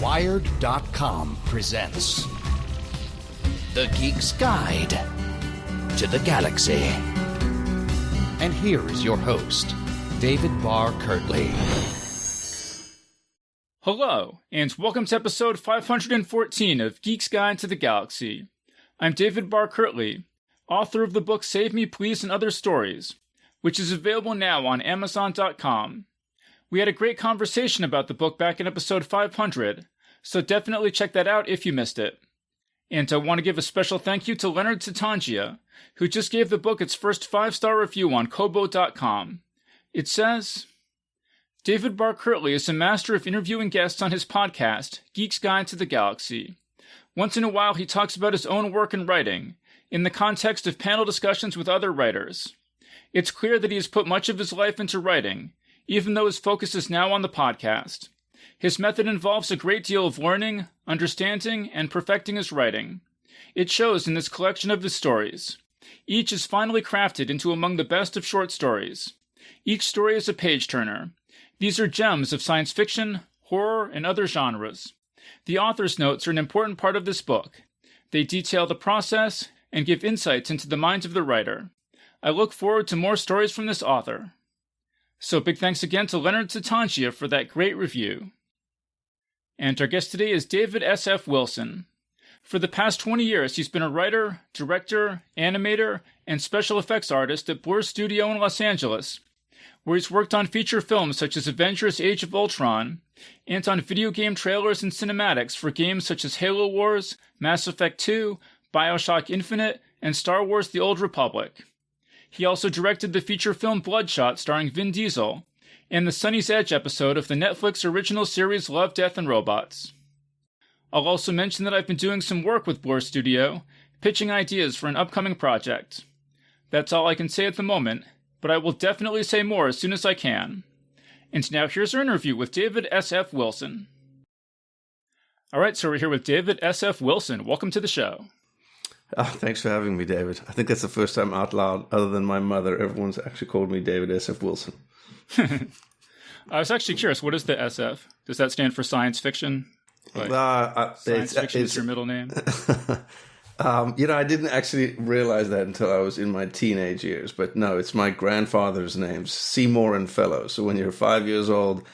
Wired.com presents The Geek's Guide to the Galaxy. And here is your host, David Barr Kirtley. Hello, and welcome to episode 514 of Geek's Guide to the Galaxy. I'm David Barr Kirtley, author of the book Save Me Please and Other Stories, which is available now on Amazon.com. We had a great conversation about the book back in episode 500, so definitely check that out if you missed it. And I want to give a special thank you to Leonard Tatangia, who just gave the book its first 5-star review on Kobo.com. It says, David Barr Kirtley is a master of interviewing guests on his podcast, Geek's Guide to the Galaxy. Once in a while, he talks about his own work and writing, in the context of panel discussions with other writers. It's clear that he has put much of his life into writing, even though his focus is now on the podcast. His method involves a great deal of learning, understanding, and perfecting his writing. It shows in this collection of his stories. Each is finely crafted into among the best of short stories. Each story is a page-turner. These are gems of science fiction, horror, and other genres. The author's notes are an important part of this book. They detail the process and give insights into the mind of the writer. I look forward to more stories from this author. So big thanks again to Leonard Tatangia for that great review. And our guest today is David S.F. Wilson. For the past 20 years, he's been a writer, director, animator, and special effects artist at Blur Studio in Los Angeles, where he's worked on feature films such as Avengers Age of Ultron, and on video game trailers and cinematics for games such as Halo Wars, Mass Effect 2, BioShock Infinite, and Star Wars The Old Republic. He also directed the feature film Bloodshot starring Vin Diesel, and the Sunny's Edge episode of the Netflix original series Love, Death, and Robots. I'll also mention that I've been doing some work with Blur Studio, pitching ideas for an upcoming project. That's all I can say at the moment, but I will definitely say more as soon as I can. And now here's our interview with David S.F. Wilson. Alright, so we're here with David S.F. Wilson. Welcome to the show. Oh, thanks for having me, David. I think that's the first time out loud, other than my mother, everyone's actually called me David S.F. Wilson. I was actually curious, what is the SF? Does that stand for science fiction? Science fiction is your middle name? I didn't actually realize that until I was in my teenage years. But no, it's my grandfather's name, Seymour and Fellows. So when you're 5 years old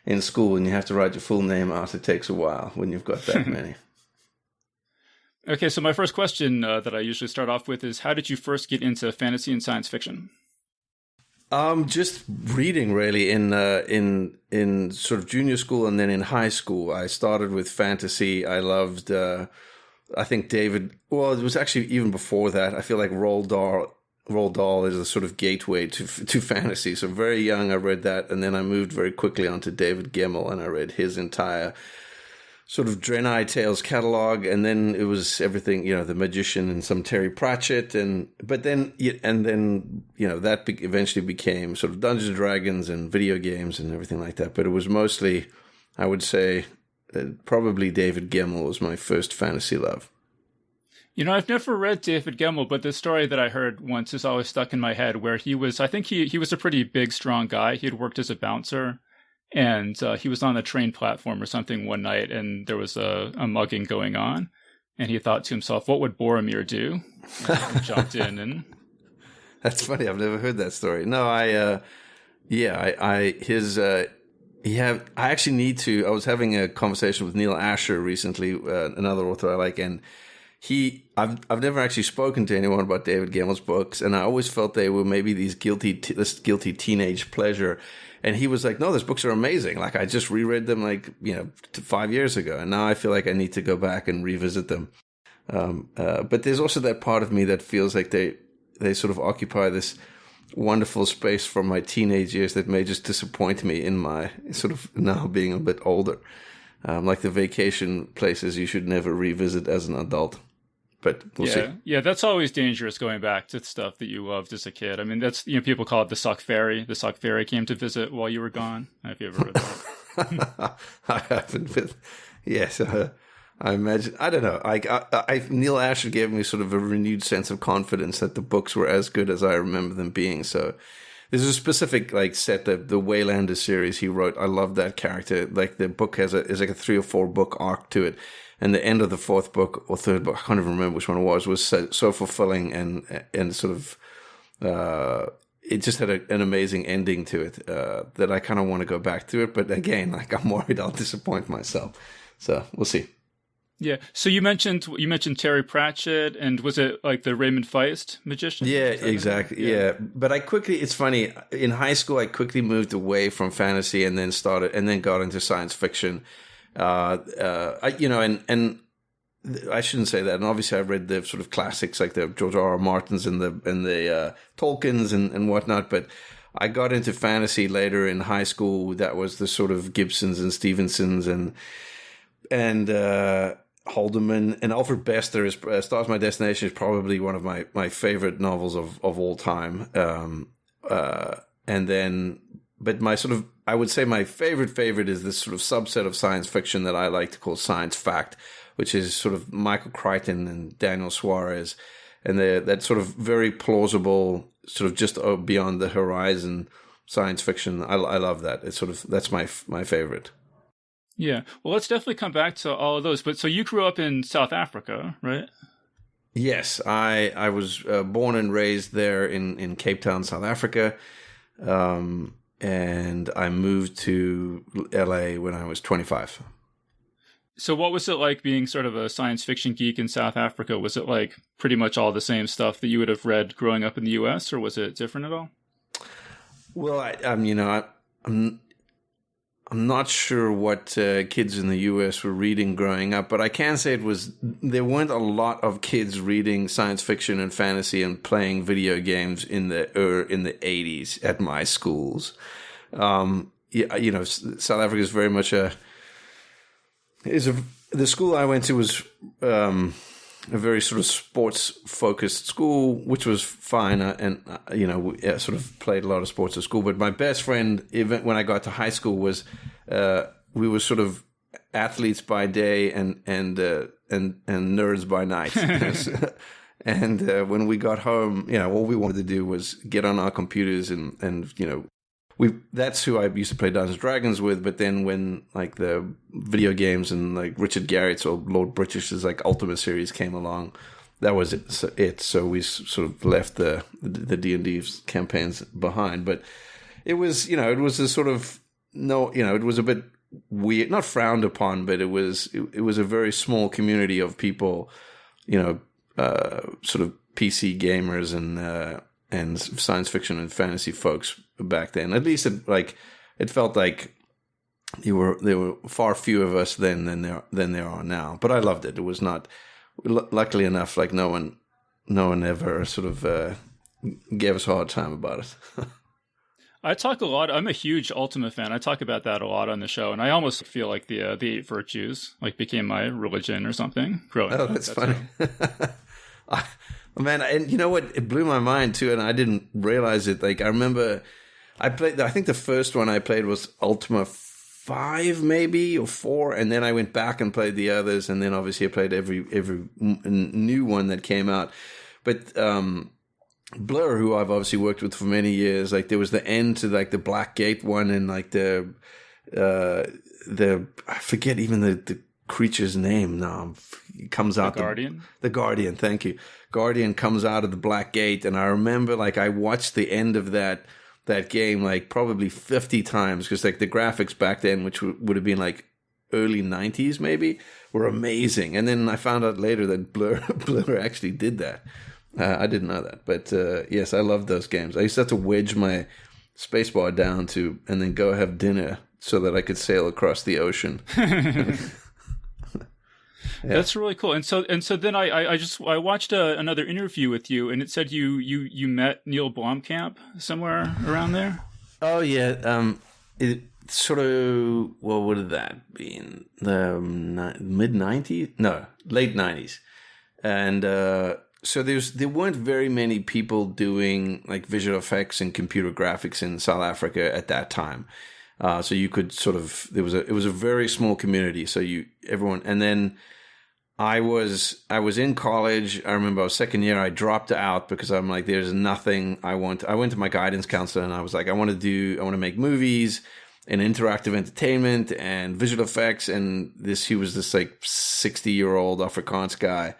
in school and you have to write your full name out, it takes a while when you've got that many. Okay, so my first question that I usually start off with is, how did you first get into fantasy and science fiction? Just reading, really, in sort of junior school and then in high school. I started with fantasy. I loved, I think it was actually even before that. I feel like Roald Dahl is a sort of gateway to fantasy. So very young, I read that, and then I moved very quickly onto David Gemmell, and I read his entire sort of Draenei Tales catalog, and then it was everything, The Magician and some Terry Pratchett, that eventually became sort of Dungeons and Dragons and video games and everything like that. But it was mostly, I would say, probably David Gemmell was my first fantasy love. I've never read David Gemmell, but the story that I heard once is always stuck in my head, where he was a pretty big, strong guy. He had worked as a bouncer. And he was on a train platform or something one night, and there was a mugging going on. And he thought to himself, what would Boromir do? And jumped in and... That's funny. I've never heard that story. No, I actually need to... I was having a conversation with Neil Asher recently, another author I like, and I've never actually spoken to anyone about David Gemmell's books, and I always felt they were maybe this guilty teenage pleasure. And he was like, no, those books are amazing. Like, I just reread them 5 years ago. And now I feel like I need to go back and revisit them. But there's also that part of me that feels like they sort of occupy this wonderful space from my teenage years that may just disappoint me in my sort of now being a bit older. Like the vacation places you should never revisit as an adult. But we'll see. Yeah, that's always dangerous, going back to stuff that you loved as a kid. I mean, that's, people call it the Suck Fairy. The Suck Fairy came to visit while you were gone. Have you ever heard that? I haven't been. Yes, I imagine. I don't know. Neil Asher gave me sort of a renewed sense of confidence that the books were as good as I remember them being. So there's a specific like set, the Waylander series he wrote. I love that character. Like the book is like a 3 or 4 book arc to it, and the end of the 4th book or 3rd book, I can't even remember which one it was so fulfilling and sort of it just had an amazing ending to it that I kind of want to go back to it. But again, like I'm worried I'll disappoint myself. So we'll see. Yeah. So you mentioned Terry Pratchett, and was it like the Raymond Feist magician? Yeah, exactly. Yeah. But it's funny, in high school I quickly moved away from fantasy and then got into science fiction. And I shouldn't say that. And obviously I read the sort of classics like the George R. R. Martins and the Tolkiens and whatnot, but I got into fantasy later in high school. That was the sort of Gibsons and Stevensons and Haldeman and Alfred Bester is Stars My Destination is probably one of my favorite novels of all time. But my sort of, I would say my favorite is this sort of subset of science fiction that I like to call science fact, which is sort of Michael Crichton and Daniel Suarez, and that sort of very plausible, sort of just beyond the horizon science fiction. I love that. It's sort of, that's my favorite. Yeah. Well, let's definitely come back to all of those. But so you grew up in South Africa, right? Yes, I was born and raised there in Cape Town, South Africa. And I moved to LA when I was 25. So what was it like being sort of a science fiction geek in South Africa? Was it like pretty much all the same stuff that you would have read growing up in the US, or was it different at all? Well, I'm not sure what kids in the US were reading growing up, but I can say there weren't a lot of kids reading science fiction and fantasy and playing video games in the 80s at my schools. South Africa is very much the school I went to was a very sort of sports-focused school, which was fine, we sort of played a lot of sports at school. But my best friend, even when I got to high school, was we were sort of athletes by day and nerds by night. And when we got home, all we wanted to do was get on our computers and that's who I used to play Dungeons and Dragons with. But then when like the video games and like Richard Garriott's or Lord British's like Ultima series came along, that was it. So we sort of left the D&D campaigns behind. But it was, it was a sort of, it was a bit weird, not frowned upon, but it was a very small community of people, sort of PC gamers and science fiction and fantasy folks back then. At least it felt like there were far fewer of us then than there are now. But I loved it. It was not, luckily enough, like no one ever sort of gave us a hard time about it. I talk a lot. I'm a huge Ultima fan. I talk about that a lot on the show, and I almost feel like the 8 virtues like became my religion or something. Oh, that's funny. Man, and you know what? It blew my mind too, and I didn't realize it. Like I remember, I think the first one I played was Ultima 5 maybe or 4, and then I went back and played the others, and then obviously I played every new one that came out. But Blur, who I've obviously worked with for many years, like there was the end to like the Black Gate one, and like the I forget even the creature's name now. It comes out. The Guardian? The Guardian, thank you. Guardian comes out of the Black Gate, and I remember like I watched the end of that game like probably 50 times, because like the graphics back then, which would have been like early 90s maybe, were amazing. And then I found out later that Blur actually did that. I didn't know that. But yes, I love those games. I used to have to wedge my spacebar down and then go have dinner so that I could sail across the ocean. Yeah. That's really cool. And so then I watched another interview with you, and it said you met Neil Blomkamp somewhere around there. Oh yeah, it sort of, what would that be, in the mid 90s? No, late 90s, and so there weren't very many people doing like visual effects and computer graphics in South Africa at that time. So you could sort of, it was a very small community. So everyone, and then I was in college. I remember I was second year. I dropped out because I'm like, there's nothing I want. I went to my guidance counselor and I was like, I want to make movies and interactive entertainment and visual effects. And he was this like 60-year-old Afrikaans guy.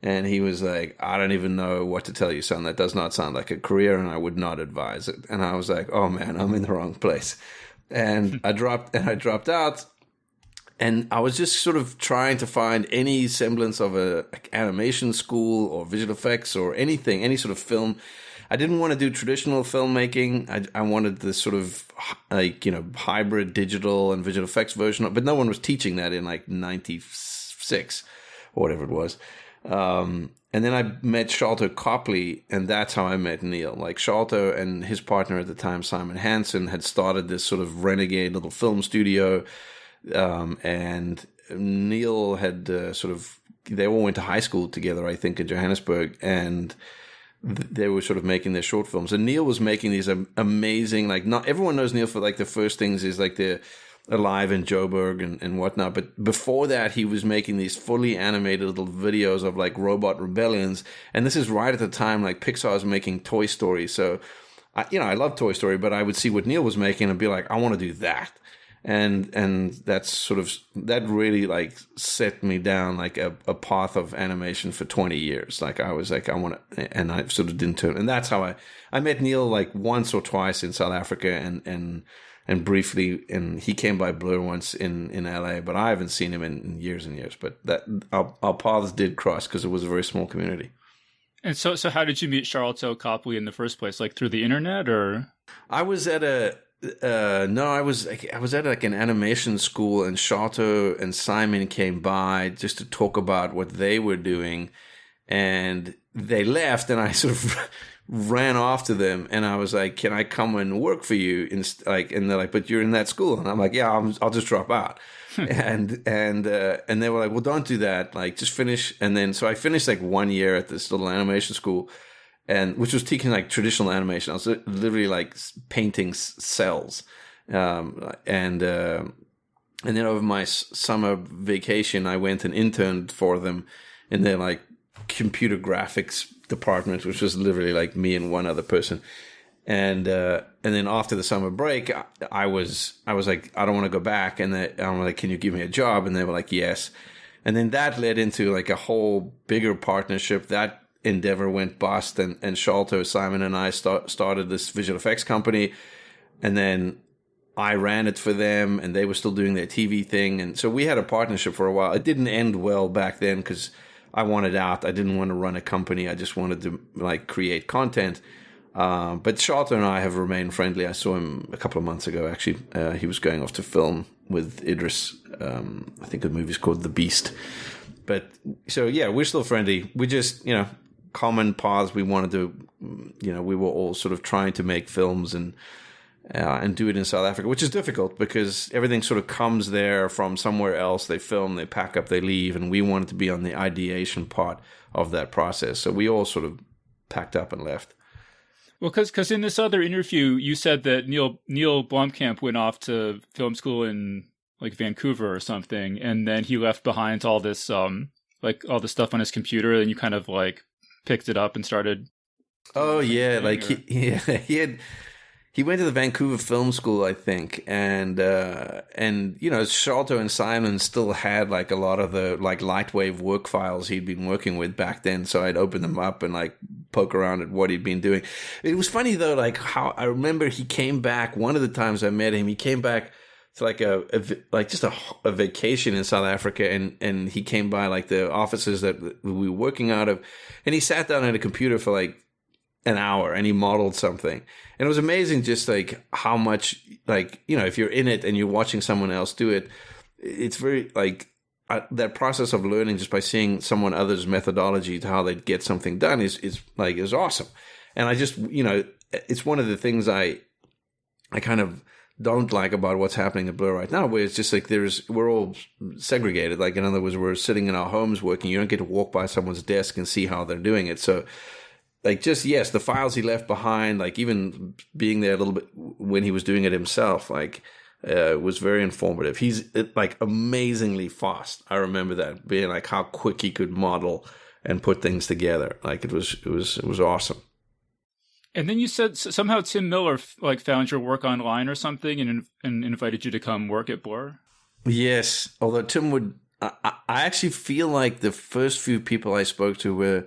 And he was like, I don't even know what to tell you, son. That does not sound like a career and I would not advise it. And I was like, oh man, I'm in the wrong place. And I dropped out. And I was just sort of trying to find any semblance of a animation school or visual effects or anything, any sort of film. I didn't want to do traditional filmmaking. I wanted this sort of hybrid digital and visual effects version, but no one was teaching that in like 96 or whatever it was. And then I met Sholto Copley, and that's how I met Neil. Like Sholto and his partner at the time, Simon Hansen, had started this sort of renegade little film studio. And Neil had they all went to high school together, I think, in Johannesburg, and they were sort of making their short films. And Neil was making these amazing, like, not everyone knows Neil for like the first things is like the Alive in Joburg and whatnot. But before that, he was making these fully animated little videos of like robot rebellions. And this is right at the time, like Pixar was making Toy Story. So, I love Toy Story, but I would see what Neil was making and be like, I want to do that. And that's sort of, that really like set me down like a path of animation for 20 years. Like I was like, I want to, and I sort of didn't turn. And that's how I met Neil like once or twice in South Africa and briefly, and he came by Blur once in LA, but I haven't seen him in years and years. But that our paths did cross because it was a very small community. And so how did you meet Sholto Copley in the first place? Like through the internet, or? I was at I was at like an animation school, and Sholto and Simon came by just to talk about what they were doing, and they left, and I sort of ran after them, and I was like, "Can I come and work for you?" And they're like, "But you're in that school," and I'm like, "Yeah, I'll just drop out." and they were like, "Well, don't do that. Like, just finish." And then so I finished like 1 year at this little animation school. And which was teaching like traditional animation. I was literally like painting cells, and then over my summer vacation, I went and interned for them in their like computer graphics department, which was literally like me and one other person. And then after the summer break, I was like, I don't want to go back, and I'm like, can you give me a job? And they were like, yes. And then that led into like a whole bigger partnership. That endeavor went bust, and Sholto, Simon, and I started this visual effects company, and then I ran it for them, and they were still doing their TV thing, and so we had a partnership for a while. It didn't end well back then because I wanted out. I didn't want to run a company. I just wanted to like create content. But Sholto and I have remained friendly. I saw him a couple of months ago. Actually, he was going off to film with Idris. I think the movie's called The Beast. But so yeah, we're still friendly. We just common paths. We wanted to, we were all sort of trying to make films and do it in South Africa, which is difficult because everything sort of comes there from somewhere else. They film, they pack up, they leave, and we wanted to be on the ideation part of that process. So we all sort of packed up and left. Well, because in this other interview, you said that Neil Blomkamp went off to film school in like Vancouver or something, and then he left behind all this like all the stuff on his computer, and you kind of like picked it up and started. Oh yeah, like he went to the Vancouver Film School, I think, and Sholto and Simon still had like a lot of the like Lightwave work files he'd been working with back then. So I'd open them up and like poke around at what he'd been doing. It was funny though, like how I remember he came back. One of the times I met him, he came back to like a vacation in South Africa, and he came by like the offices that we were working out of, and he sat down at a computer for like an hour and he modeled something. And it was amazing just like how much, like, if you're in it and you're watching someone else do it, it's very like that process of learning just by seeing someone other's methodology to how they get something done is awesome. And I just, it's one of the things I kind of don't like about what's happening at Blur right now, where it's just like we're all segregated. Like, in other words, we're sitting in our homes working. You don't get to walk by someone's desk and see how they're doing it. So like, just, yes, the files he left behind, like even being there a little bit when he was doing it himself, like was very informative. He's like amazingly fast. I remember that being like how quick he could model and put things together. Like it was awesome. And then you said somehow Tim Miller like found your work online or something and invited you to come work at Blur. Yes, although Tim would, I actually feel like the first few people I spoke to were,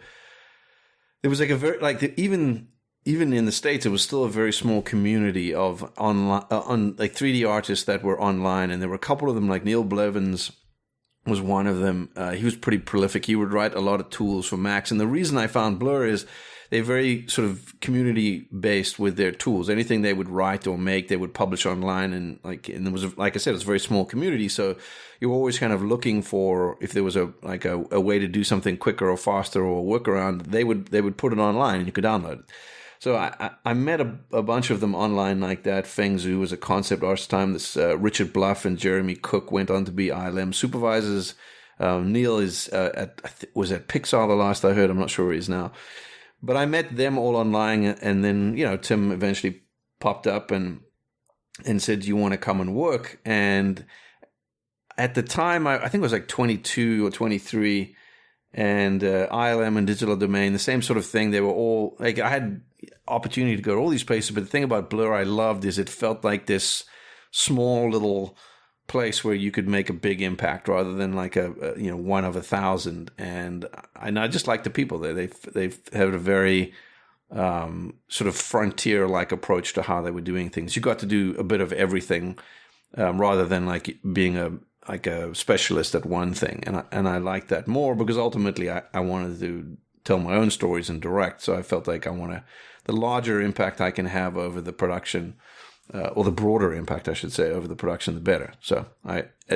there was like a very even in the States, it was still a very small community of online like 3D artists that were online, and there were a couple of them. Like Neil Blevins was one of them. He was pretty prolific. He would write a lot of tools for Macs, and the reason I found Blur is they're very sort of community based with their tools. Anything they would write or make, they would publish online, and there was, like I said, it's a very small community. So you're always kind of looking for if there was a way to do something quicker or faster or a workaround. They would put it online and you could download it. So I met a bunch of them online like that. Feng Zhu was a concept artist time. This Richard Bluff and Jeremy Cook went on to be ILM supervisors. Neil was at Pixar the last I heard. I'm not sure where he is now. But I met them all online, and then, Tim eventually popped up and said, "Do you want to come and work?" And at the time, I think it was like 22 or 23, and ILM and Digital Domain, the same sort of thing. They were all, like, I had opportunity to go to all these places, but the thing about Blur I loved is it felt like this small little place where you could make a big impact rather than like a one of 1,000. And I just like the people there. They've had a very sort of frontier like approach to how they were doing things. You got to do a bit of everything rather than like being a specialist at one thing. And I like that more because ultimately I wanted to tell my own stories and direct. So I felt like the larger impact I can have over the production, or the broader impact, I should say, over the production, the better. So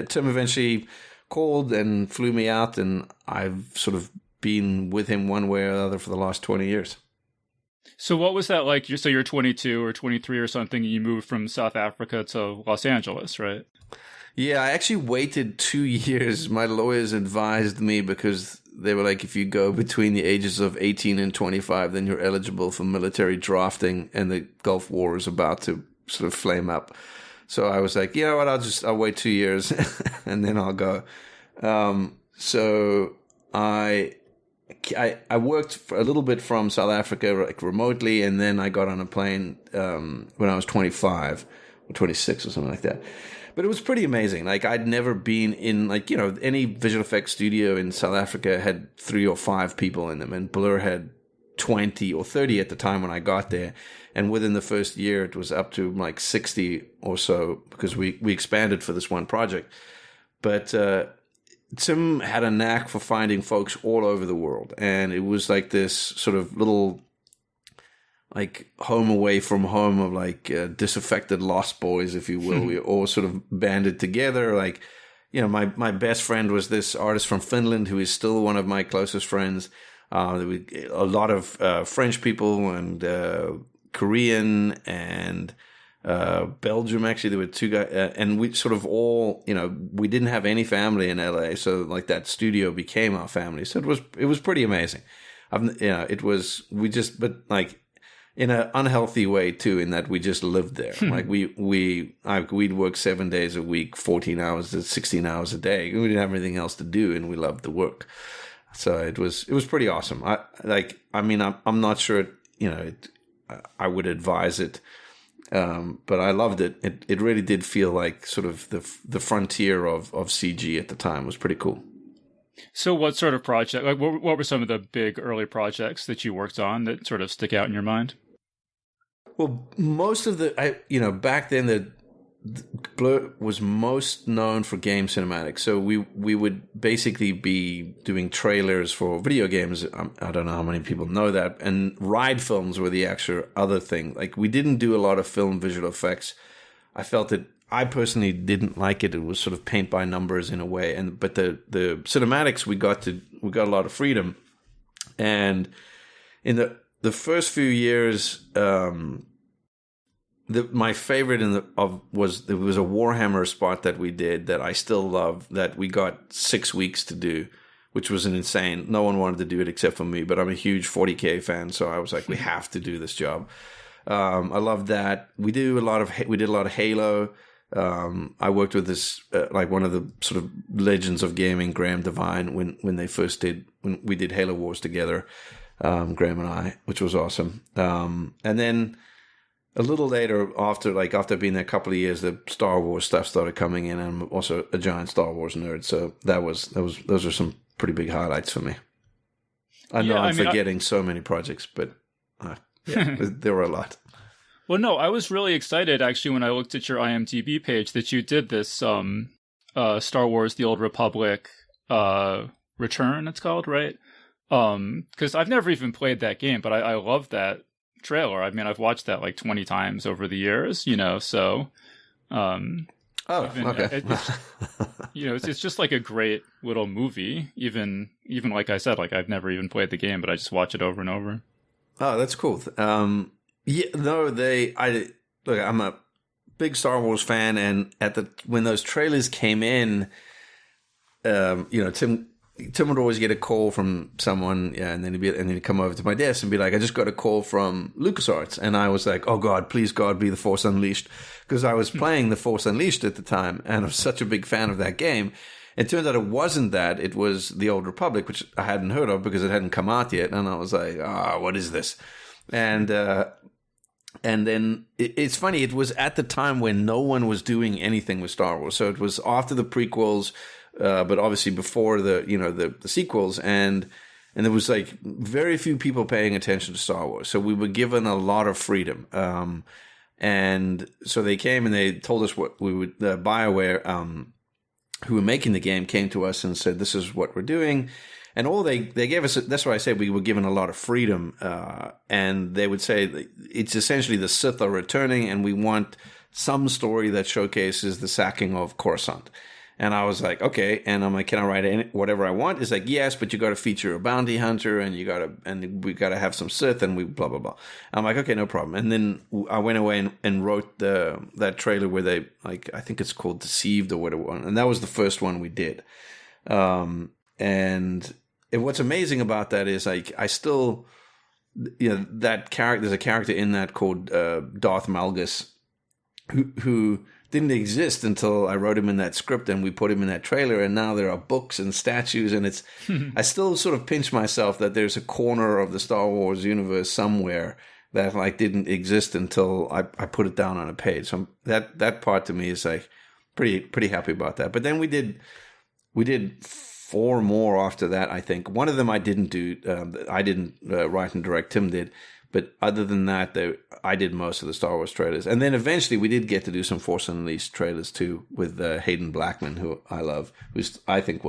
Tim eventually called and flew me out, and I've sort of been with him one way or another for the last 20 years. So what was that like? So you're 22 or 23 or something, and you moved from South Africa to Los Angeles, right? Yeah, I actually waited 2 years. My lawyers advised me because they were like, if you go between the ages of 18 and 25, then you're eligible for military drafting, and the Gulf War is about to sort of flame up. So I was like, you know what, I'll wait 2 years and then I'll go. So I worked for a little bit from South Africa, like remotely, and then I got on a plane when I was 25 or 26 or something like that. But it was pretty amazing. Like I'd never been in any visual effects studio in South Africa had 3 or 5 people in them, and Blur had 20 or 30 at the time when I got there. And within the first year, it was up to like 60 or so because we expanded for this one project. But Tim had a knack for finding folks all over the world. And it was like this sort of little like home away from home of like disaffected lost boys, if you will. We all sort of banded together. Like, my best friend was this artist from Finland who is still one of my closest friends. There were a lot of French people and Korean and Belgium. Actually, there were 2 guys, and we sort of all, we didn't have any family in LA, so like that studio became our family. So it was pretty amazing. But like in an unhealthy way too, in that we just lived there. Like we'd work 7 days a week, 14 hours to 16 hours a day. We didn't have anything else to do, and we loved the work. So it was pretty awesome. I'm not sure, I would advise it, but I loved it. It really did feel like sort of the frontier of CG at the time. Was pretty cool. So what sort of project, like what were some of the big early projects that you worked on that sort of stick out in your mind? Well, most of back then the Blur was most known for game cinematics. So we would basically be doing trailers for video games. I don't know how many people know that. And ride films were the actual other thing. Like we didn't do a lot of film visual effects. I felt that I personally didn't like it. It was sort of paint by numbers in a way. But the cinematics we got a lot of freedom. And in the first few years, my favorite was a Warhammer spot that we did that I still love, that we got 6 weeks to do, which was an insane. No one wanted to do it except for me, but I'm a huge 40K fan, so I was like, we have to do this job. I loved that. We did a lot of Halo. I worked with this like one of the sort of legends of gaming, Graham Devine, when we did Halo Wars together, Graham and I, which was awesome. And then a little later, after being there a couple of years, the Star Wars stuff started coming in, and I'm also a giant Star Wars nerd. So those are some pretty big highlights for me. I know I'm forgetting so many projects, but there were a lot. Well, no, I was really excited actually when I looked at your IMDb page that you did this Star Wars: The Old Republic Return. It's called, right? Because I've never even played that game, but I love that trailer. I mean, I've watched that like 20 times over the years, so okay. It's just like a great little movie. Even like I said, like I've never even played the game, but I just watch it over and over. Oh, that's cool. I'm a big Star Wars fan, and when those trailers came in, Tim would always get a call from someone, and then he'd come over to my desk and be like, "I just got a call from LucasArts," and I was like, "Oh God, please God, be the Force Unleashed," because I was playing the Force Unleashed at the time, and I was such a big fan of that game. It turns out it wasn't that; it was the Old Republic, which I hadn't heard of because it hadn't come out yet, and I was like, what is this?" And then it's funny. It was at the time when no one was doing anything with Star Wars, so it was after the prequels. But obviously before the sequels, and there was like very few people paying attention to Star Wars. So we were given a lot of freedom. And so they came and they told us what we would, BioWare, who were making the game, came to us and said, "This is what we're doing." And all they gave us, that's why I said we were given a lot of freedom. And they would say it's essentially the Sith are returning, and we want some story that showcases the sacking of Coruscant. And I was like, okay. And I'm like, can I write whatever I want? It's like, yes, but you got to feature a bounty hunter, and we got to have some Sith, and we blah blah blah. I'm like, okay, no problem. And then I went away and wrote that trailer where they, like, I think it's called Deceived or whatever, and that was the first one we did. And what's amazing about that is, like, I still, that character. There's a character in that called Darth Malgus, who didn't exist until I wrote him in that script and we put him in that trailer, and now there are books and statues, and it's I still sort of pinch myself that there's a corner of the Star Wars universe somewhere that like didn't exist until I put it down on a page. So that part to me is like pretty happy about that. But then we did 4 more after that, I think. One of them I didn't do. I didn't write and direct. Tim did. But other than that, I did most of the Star Wars trailers. And then eventually we did get to do some Force Unleashed trailers too with Hayden Blackman, who I love, who's, I think,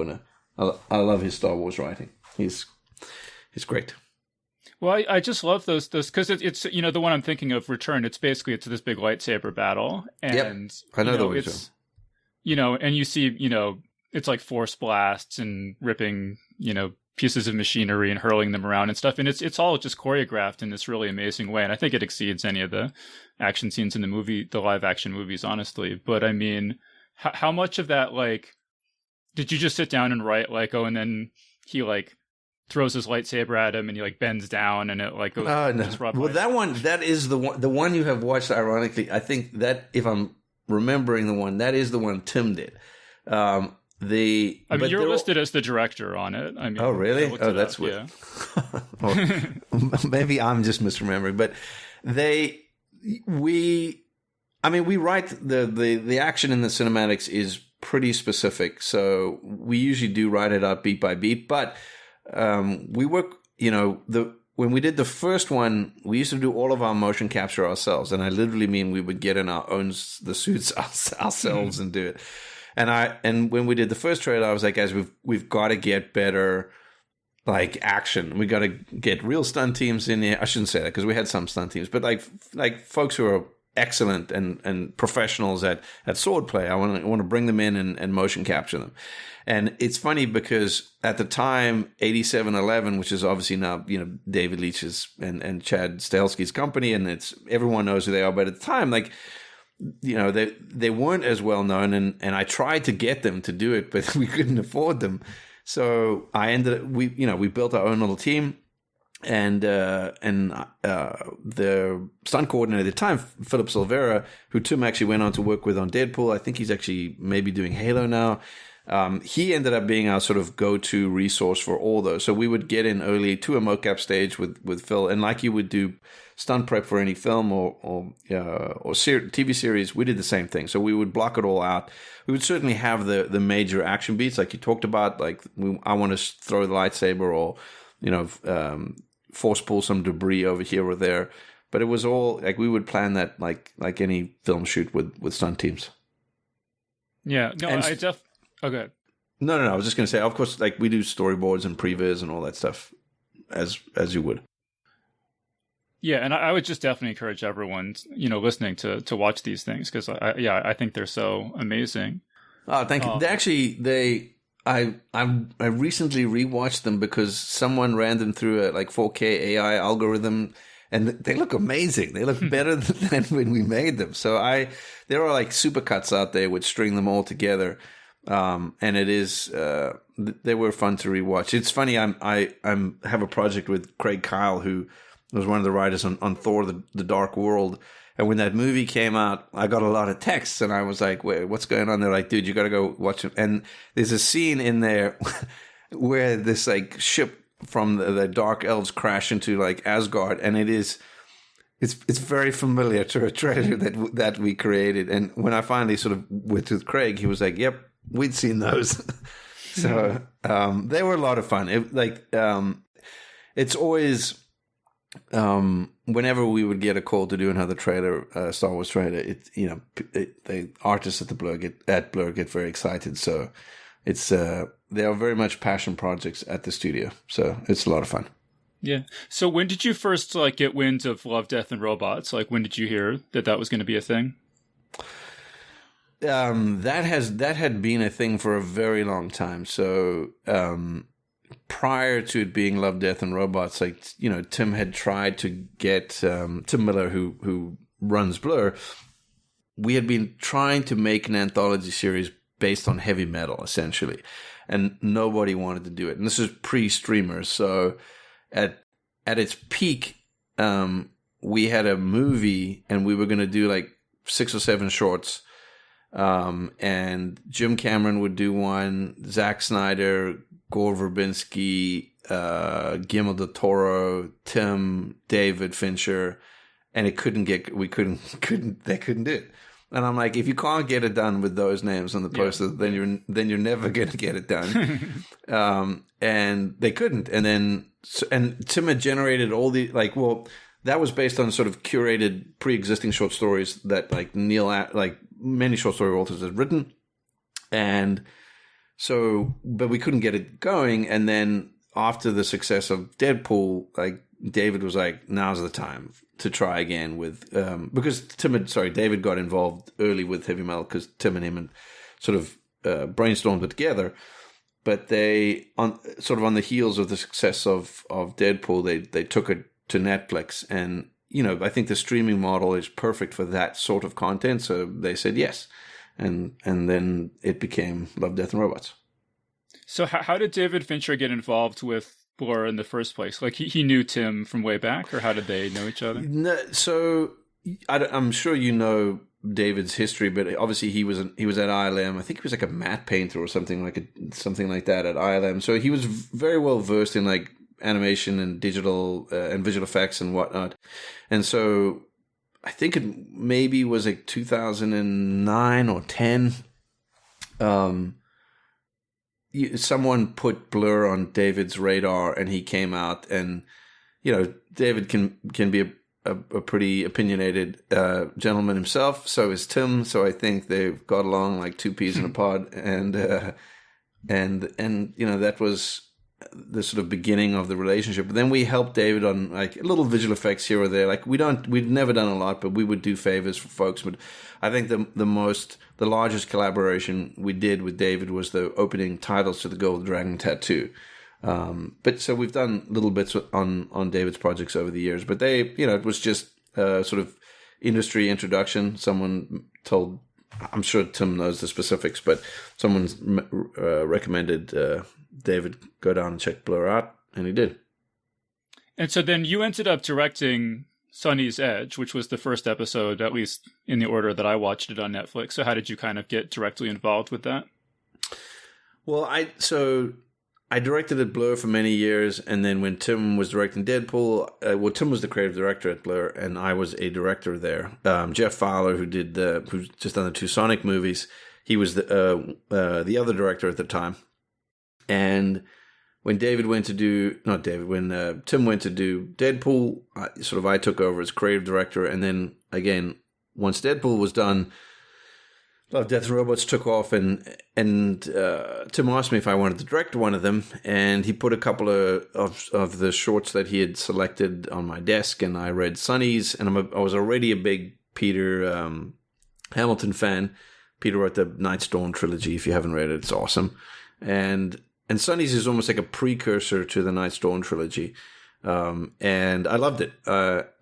I love his Star Wars writing. He's great. Well, I just love those because it's the one I'm thinking of, Return. It's basically this big lightsaber battle, and yep. I know the it's and you see it's like force blasts and ripping pieces of machinery and hurling them around and stuff, and it's all just choreographed in this really amazing way, and I think it exceeds any of the action scenes in the live action movies, honestly. But I mean, how much of that, like, did you just sit down and write, like, and then he like throws his lightsaber at him and he like bends down and it like goes no. Well, that is the one you have watched, ironically. I think that, if I'm remembering the one, that is the one Tim did. You're listed as the director on it. I mean, oh really? Oh, that's weird. Yeah. Well, maybe I'm just misremembering. But we write the action in the cinematics is pretty specific, so we usually do write it out beat by beat. But we work, when we did the first one, we used to do all of our motion capture ourselves, and I literally mean we would get in the suits ourselves and do it. And when we did the first trailer, I was like, guys, we've got to get better, like, action. We got to get real stunt teams in here. I shouldn't say that because we had some stunt teams, but like folks who are excellent and professionals at swordplay. I want to bring them in and motion capture them. And it's funny because at the time, 8711, which is obviously now David Leitch's and Chad Stahelski's company, and everyone knows who they are. But at the time, like, they weren't as well known, and I tried to get them to do it, but we couldn't afford them. So I ended up, we built our own little team, the stunt coordinator at the time, Philip Silvera, who Tim actually went on to work with on Deadpool. I think he's actually maybe doing Halo now. He ended up being our sort of go-to resource for all those. So we would get in early to a mocap stage with Phil, and like you would do stunt prep for any film or TV series, we did the same thing. So we would block it all out. We would certainly have the major action beats, like you talked about, like I want to throw the lightsaber, or force pull some debris over here or there. But it was all like we would plan that like any film shoot with stunt teams. Yeah, no, okay. No. I was just going to say, of course, like we do storyboards and previs and all that stuff as you would. Yeah, and I would just definitely encourage everyone, listening to watch these things, because I think they're so amazing. Oh, thank you. I recently rewatched them because someone ran them through a 4K AI algorithm, and they look amazing. They look better than when we made them. So there are like supercuts out there which string them all together. And it is they were fun to rewatch. It's funny. I have a project with Craig Kyle, who was one of the writers on Thor: The Dark World. And when that movie came out, I got a lot of texts, and I was like, "Wait, what's going on?" They're like, "Dude, you got to go watch it." And there's a scene in there where this like ship from the Dark Elves crash into like Asgard, and it's very familiar to a trailer that we created. And when I finally sort of went with Craig, he was like, "Yep, we'd seen those." So they were a lot of fun. It's always. Whenever we would get a call to do another trailer, Star Wars trailer, the artists at Blur get very excited. So they are very much passion projects at the studio. So it's a lot of fun. Yeah. So when did you first get wind of Love, Death, and Robots? Like, when did you hear that was going to be a thing? That had been a thing for a very long time. So prior to it being Love, Death, and Robots, Tim had tried to get Tim Miller, who runs Blur. We had been trying to make an anthology series based on heavy metal, essentially, and nobody wanted to do it. And this is pre-streamers, so at its peak, we had a movie, and we were going to do like 6 or 7 shorts. And Jim Cameron would do one, Zack Snyder, Gore Verbinski, Guillermo del Toro, Tim, David Fincher, and they couldn't do it. And I'm like, if you can't get it done with those names on the poster, then you're never going to get it done. And they couldn't. And Tim had generated all the that was based on sort of curated pre-existing short stories that many short story authors had written. And so, but we couldn't get it going. And then after the success of Deadpool, David was like, now's the time to try again with, because David got involved early with heavy metal because Tim and him had sort of brainstormed it together. But they, on the heels of the success of Deadpool, they took it to Netflix. And, I think the streaming model is perfect for that sort of content. So they said yes. And then it became Love, Death, and Robots. So how did David Fincher get involved with Blur in the first place? Like he knew Tim from way back, or how did they know each other? No, so I'm sure you know David's history, but obviously he was at ILM. I think he was like a matte painter or something like that at ILM. So he was very well versed in like animation and digital and visual effects and whatnot. And so I think it maybe was like 2009 or 10. Someone put Blur on David's radar, and he came out. And David can be a pretty opinionated gentleman himself. So is Tim. So I think they've got along like two peas in a pod. And that was the sort of beginning of the relationship. But then we helped David on like little visual effects here or there. Like we'd never done a lot, but we would do favors for folks. But I think the largest collaboration we did with David was the opening titles to the Gold Dragon Tattoo. But so we've done little bits on David's projects over the years, but it was just sort of industry introduction. Someone told, I'm sure Tim knows the specifics, but someone recommended David go down and check Blur out, and he did. And so then you ended up directing Sunny's Edge, which was the first episode, at least in the order that I watched it on Netflix. So how did you kind of get directly involved with that? Well, I directed at Blur for many years, and then when Tim was directing Deadpool, Tim was the creative director at Blur, and I was a director there. Jeff Fowler, who's just done the 2 Sonic movies, he was the other director at the time. And when Tim went to do Deadpool, I took over as creative director, and then again, once Deadpool was done, Love, Death and Robots took off, and Tim asked me if I wanted to direct one of them, and he put a couple of the shorts that he had selected on my desk, and I read Sunny's, and I was already a big Peter Hamilton fan. Peter wrote the Nightstorm trilogy. If you haven't read it, it's awesome. And Sunny's is almost like a precursor to the Nightstorm trilogy. And I loved it.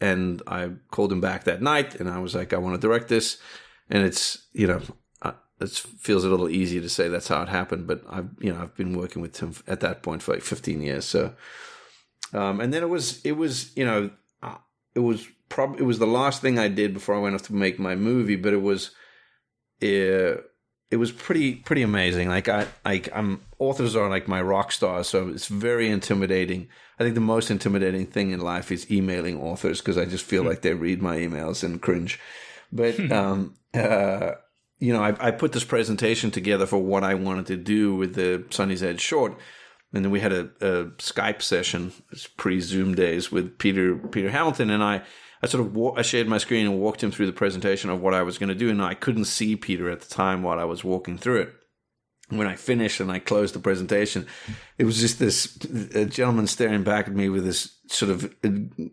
And I called him back that night, and I was like, I want to direct this. And it's, it feels a little easier to say that's how it happened, but I've been working with Tim at that point for like 15 years. So, and then it was the last thing I did before I went off to make my movie, but it was pretty amazing. Authors are like my rock stars, so it's very intimidating. I think the most intimidating thing in life is emailing authors, because I just feel like they read my emails and cringe. But I put this presentation together for what I wanted to do with the Sunny's Edge short, and then we had a Skype session, pre-Zoom days, with Peter Hamilton, and I shared my screen and walked him through the presentation of what I was going to do, and I couldn't see Peter at the time while I was walking through it. When I finished and I closed the presentation, it was just this gentleman staring back at me with this sort of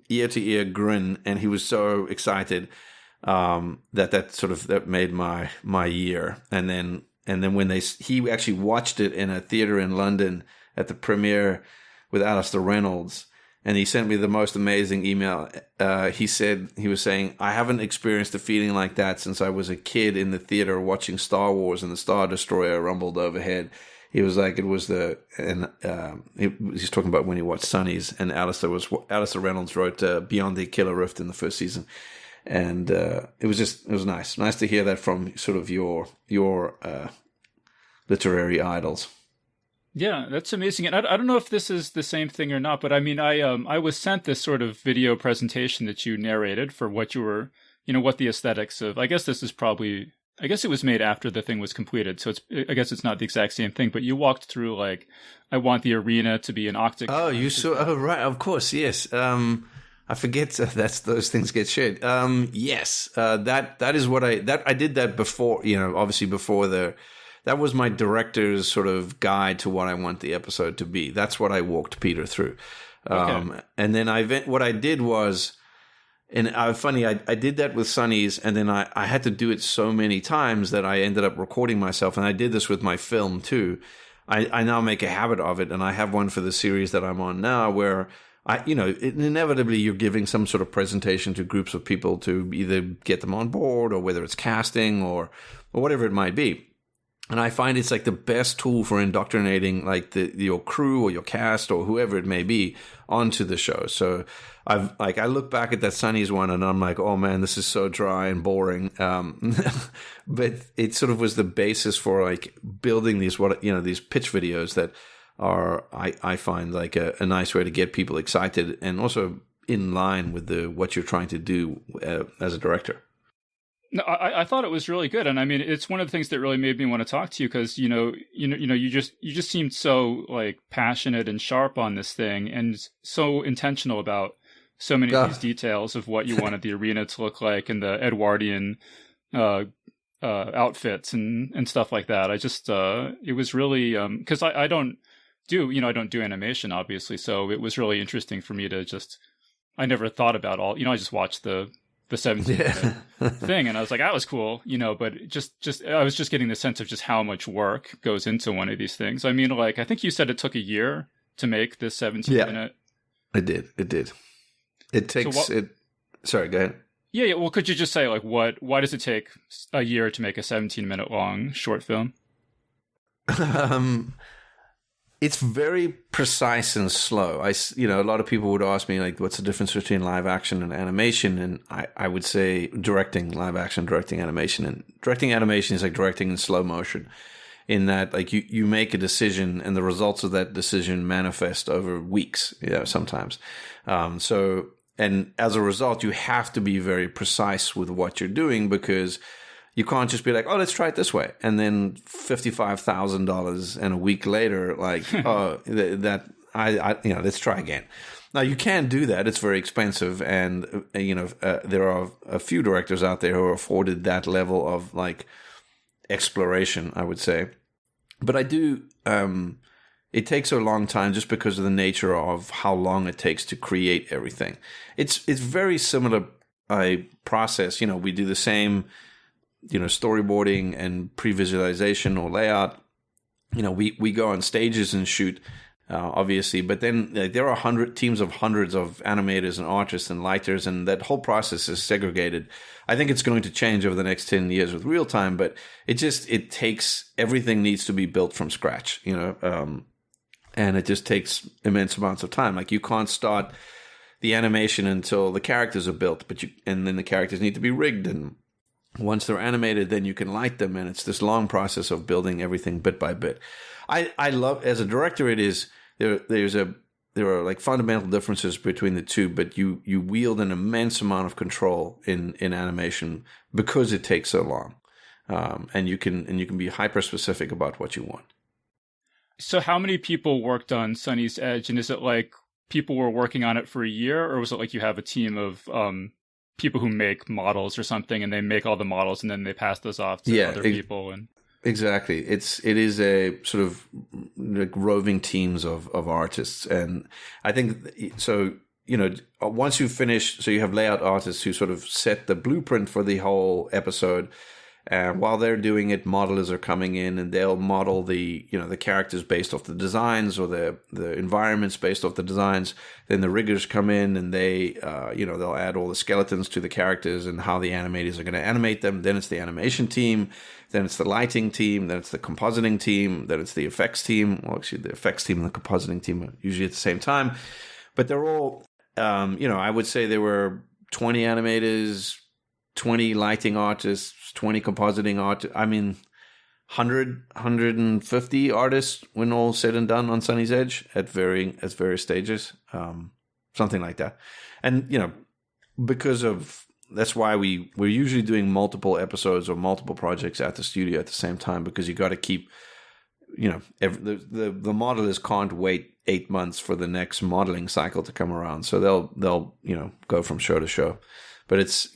ear-to-ear grin, and he was so excited that made my year. And then when he actually watched it in a theater in London at the premiere with Alistair Reynolds, and he sent me the most amazing email. He was saying, I haven't experienced a feeling like that since I was a kid in the theater watching Star Wars and the Star Destroyer rumbled overhead. He was like, he's talking about when he watched Sunny's, and Alistair Reynolds wrote Beyond the Killer Rift in the first season. And it was nice to hear that from sort of your literary idols. Yeah, that's amazing. And I don't know if this is the same thing or not, but I mean, I was sent this sort of video presentation that you narrated for what you were, what the aesthetics of. I guess it was made after the thing was completed, so I guess it's not the exact same thing. But you walked through like, I want the arena to be an octagon. Oh, you saw? Oh, right, of course, yes. I forget those things get shared. Yes, that is what I did that before. Obviously before that was my director's sort of guide to what I want the episode to be. That's what I walked Peter through. Okay. And then what I did was, and funny, I did that with Sunny's, and then I had to do it so many times that I ended up recording myself. And I did this with my film too. I now make a habit of it, and I have one for the series that I'm on now where inevitably you're giving some sort of presentation to groups of people to either get them on board, or whether it's casting or whatever it might be. And I find it's like the best tool for indoctrinating like your crew or your cast or whoever it may be onto the show. So I look back at that Sunny's one and I'm like, oh man, this is so dry and boring. But it sort of was the basis for like building these pitch videos that are, I find like a nice way to get people excited and also in line with what you're trying to do as a director. No, I thought it was really good, and I mean, it's one of the things that really made me want to talk to you because you just seemed so like passionate and sharp on this thing, and so intentional about so many of these details of what you wanted the arena to look like and the Edwardian outfits and stuff like that. I just it was really because I don't do animation obviously, so it was really interesting for me to I never thought about all I just watched the 17-minute thing, and I was like, that was cool, but I was just getting the sense of just how much work goes into one of these things. I mean, like, I think you said it took a year to make this 17-minute. It did. It takes Sorry, go ahead. Yeah. Well, could you just say, like, why does it take a year to make a 17-minute long short film? it's very precise and slow. A lot of people would ask me, like, what's the difference between live action and animation? And I would say directing live action, directing animation. And directing animation is like directing in slow motion, in that, like, you make a decision and the results of that decision manifest over weeks, sometimes. And as a result, you have to be very precise with what you're doing, because you can't just be like, oh, let's try it this way. And then $55,000 and a week later, like, let's try again. Now, you can't do that. It's very expensive. And, there are a few directors out there who are afforded that level of, like, exploration, I would say. But I do, it takes a long time just because of the nature of how long it takes to create everything. It's very similar process. We do the same, storyboarding and pre-visualization or layout. We go on stages and shoot, obviously, but then there are teams of hundreds of animators and artists and lighters, and that whole process is segregated. I think it's going to change over the next 10 years with real time, but it takes, everything needs to be built from scratch, and it just takes immense amounts of time. Like, you can't start the animation until the characters are built, and then the characters need to be rigged, and once they're animated, then you can light them, and it's this long process of building everything bit by bit. I love, as a director, it is there are like fundamental differences between the two, but you wield an immense amount of control in animation because it takes so long, and you can be hyper specific about what you want. So how many people worked on Sunny's Edge, and is it like people were working on it for a year, or was it like you have a team of people who make models or something, and they make all the models and then they pass those off to other people? And exactly, it is a sort of like roving teams of artists, and I think so. Once you finish, so you have layout artists who sort of set the blueprint for the whole episode. While they're doing it, modelers are coming in, and they'll model the characters based off the designs, or the environments based off the designs. Then the riggers come in, and they they'll add all the skeletons to the characters and how the animators are going to animate them. Then it's the animation team, then it's the lighting team, then it's the compositing team, then it's the effects team. Well, actually, the effects team and the compositing team are usually at the same time, but they're all I would say there were 20 animators, 20 lighting artists, 20 compositing artists. 150 artists when all said and done on Sunny's Edge at various stages, something like that. And because of that's why we're usually doing multiple episodes or multiple projects at the studio at the same time, because you got to keep the modelers can't wait 8 months for the next modeling cycle to come around, so they'll go from show to show. But it's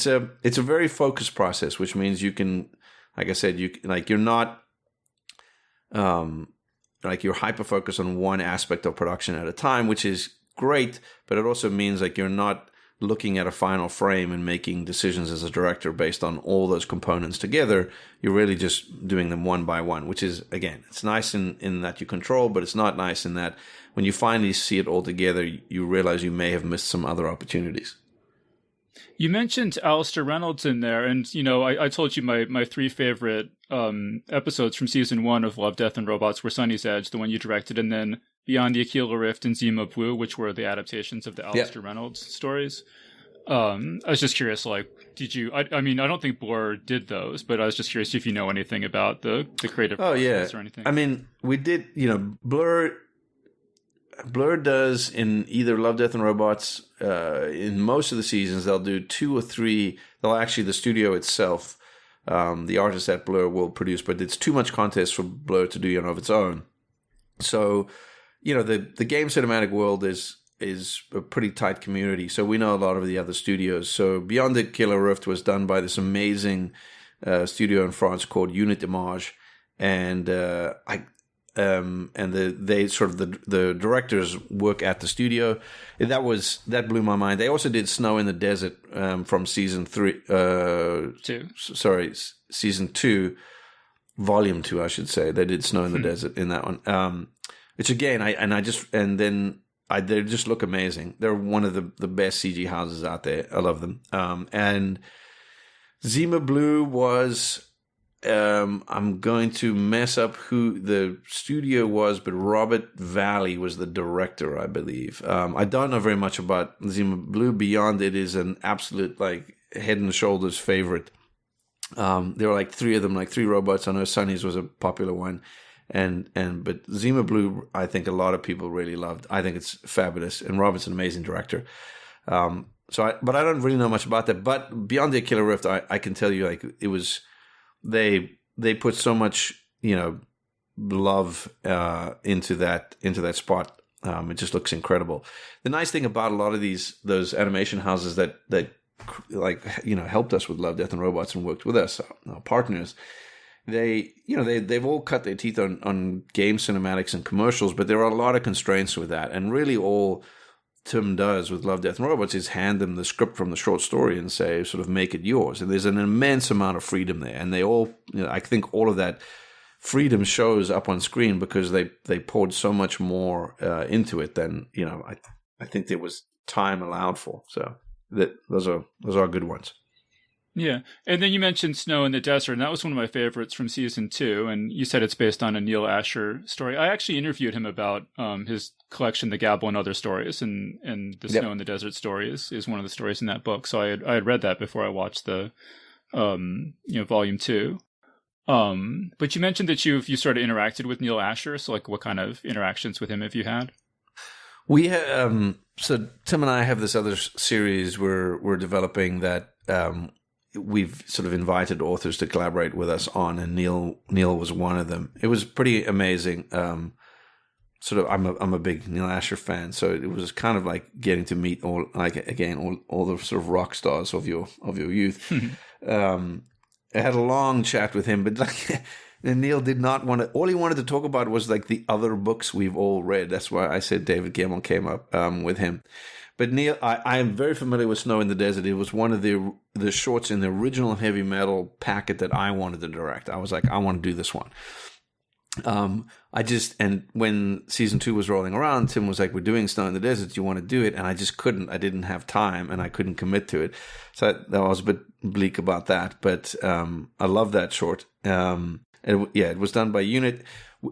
a very focused process, which means you can, like I said, you're not you're hyper focused on one aspect of production at a time, which is great. But it also means like you're not looking at a final frame and making decisions as a director based on all those components together. You're really just doing them one by one, which is, again, it's nice in that you control, but it's not nice in that when you finally see it all together, you realize you may have missed some other opportunities. You mentioned Alistair Reynolds in there, and I told you my three favorite episodes from season 1 of Love, Death, and Robots were Sunny's Edge, the one you directed, and then Beyond the Aquila Rift and Zima Blue, which were the adaptations of the Alistair Reynolds stories. I was just curious, did you? I don't think Blur did those, but I was just curious if you know anything about the creative process or anything. We did. Blur does in either Love, Death, and Robots. In most of the seasons, they'll do 2 or 3. They'll actually, the studio itself, the artists at Blur will produce, but it's too much contest for Blur to do of its own. So, the game cinematic world is a pretty tight community. So we know a lot of the other studios. So Beyond the Killer Rift was done by this amazing studio in France called Unit Image, and the directors work at the studio. And that blew my mind. They also did Snow in the Desert from season 2, volume 2, I should say. They did Snow in the Desert in that one. Which again, they just look amazing. They're one of the best CG houses out there. I love them. And Zima Blue was I'm going to mess up who the studio was, but Robert Valley was the director, I believe. I don't know very much about Zima Blue. Beyond it is an absolute like head and shoulders favorite. There were like three of them, like three robots. I know Sunny's was a popular one, but Zima Blue, I think a lot of people really loved. I think it's fabulous, and Robert's an amazing director. But I don't really know much about that. But Beyond the Killer Rift, I can tell you, like it was. They put so much, love into that spot. It just looks incredible. The nice thing about a lot of those animation houses that helped us with Love, Death and Robots and worked with us, our partners, they've all cut their teeth on game cinematics and commercials, but there are a lot of constraints with that, and really all Tim does with Love, Death, and Robots is hand them the script from the short story and say, sort of make it yours. And there's an immense amount of freedom there. And they all, I think all of that freedom shows up on screen because they poured so much more into it than, I think there was time allowed for. So those are good ones. Yeah. And then you mentioned Snow in the Desert, and that was one of my favorites from season 2. And you said it's based on a Neil Asher story. I actually interviewed him about his collection, The Gabble and Other Stories, and the Snow in the Desert story is one of the stories in that book. So I had read that before I watched the volume 2. But you mentioned that you sort of interacted with Neil Asher. So like, what kind of interactions with him have you had? We so Tim and I have this other series we're developing that we've sort of invited authors to collaborate with us on, and Neil was one of them. It was pretty amazing. I'm a big Neil Asher fan, so it was kind of like getting to meet all the sort of rock stars of your youth. I had a long chat with him, but like and Neil did not want to. All he wanted to talk about was like the other books we've all read. That's why I said David Gemmell came up with him. But Neil, I am very familiar with Snow in the Desert. It was one of the shorts in the original heavy metal packet that I wanted to direct. I was like, I want to do this one. And when season 2 was rolling around, Tim was like, we're doing Snow in the Desert. Do you want to do it? And I just couldn't. I didn't have time, and I couldn't commit to it. So I was a bit bleak about that. But I love that short. It was done by Unit.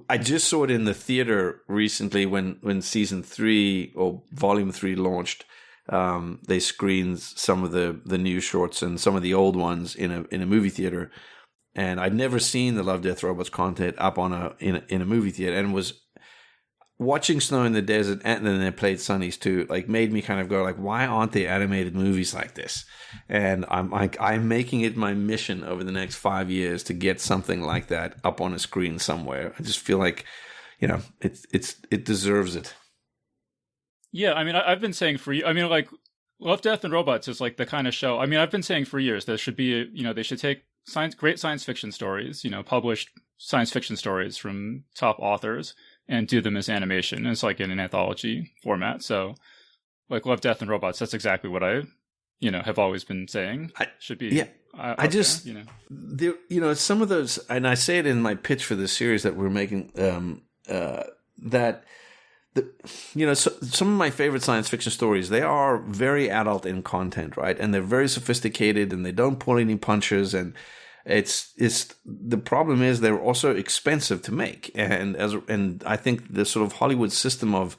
I just saw it in the theater recently when season 3 or volume 3 launched. They screened some of the new shorts and some of the old ones in a movie theater, and I'd never seen the Love, Death, Robots content up in a movie theater, and was watching Snow in the Desert, and then they played Sunny's too. Like, made me kind of go like, why aren't there animated movies like this? And I'm making it my mission over the next 5 years to get something like that up on a screen somewhere. I just feel like, it deserves it. Yeah, I mean, I've been saying for you. I mean, like, Love, Death, and Robots is like the kind of show. I mean, I've been saying for years there should be, they should take great science fiction stories, published science fiction stories from top authors, and do them as animation. And it's like in an anthology format. So, like Love, Death, and Robots, that's exactly what I, have always been saying should be. Yeah, some of those, and I say it in my pitch for this series that we're making, some of my favorite science fiction stories, they are very adult in content, right? And they're very sophisticated, and they don't pull any punches, and it's the problem is they're also expensive to make, and I think the sort of Hollywood system of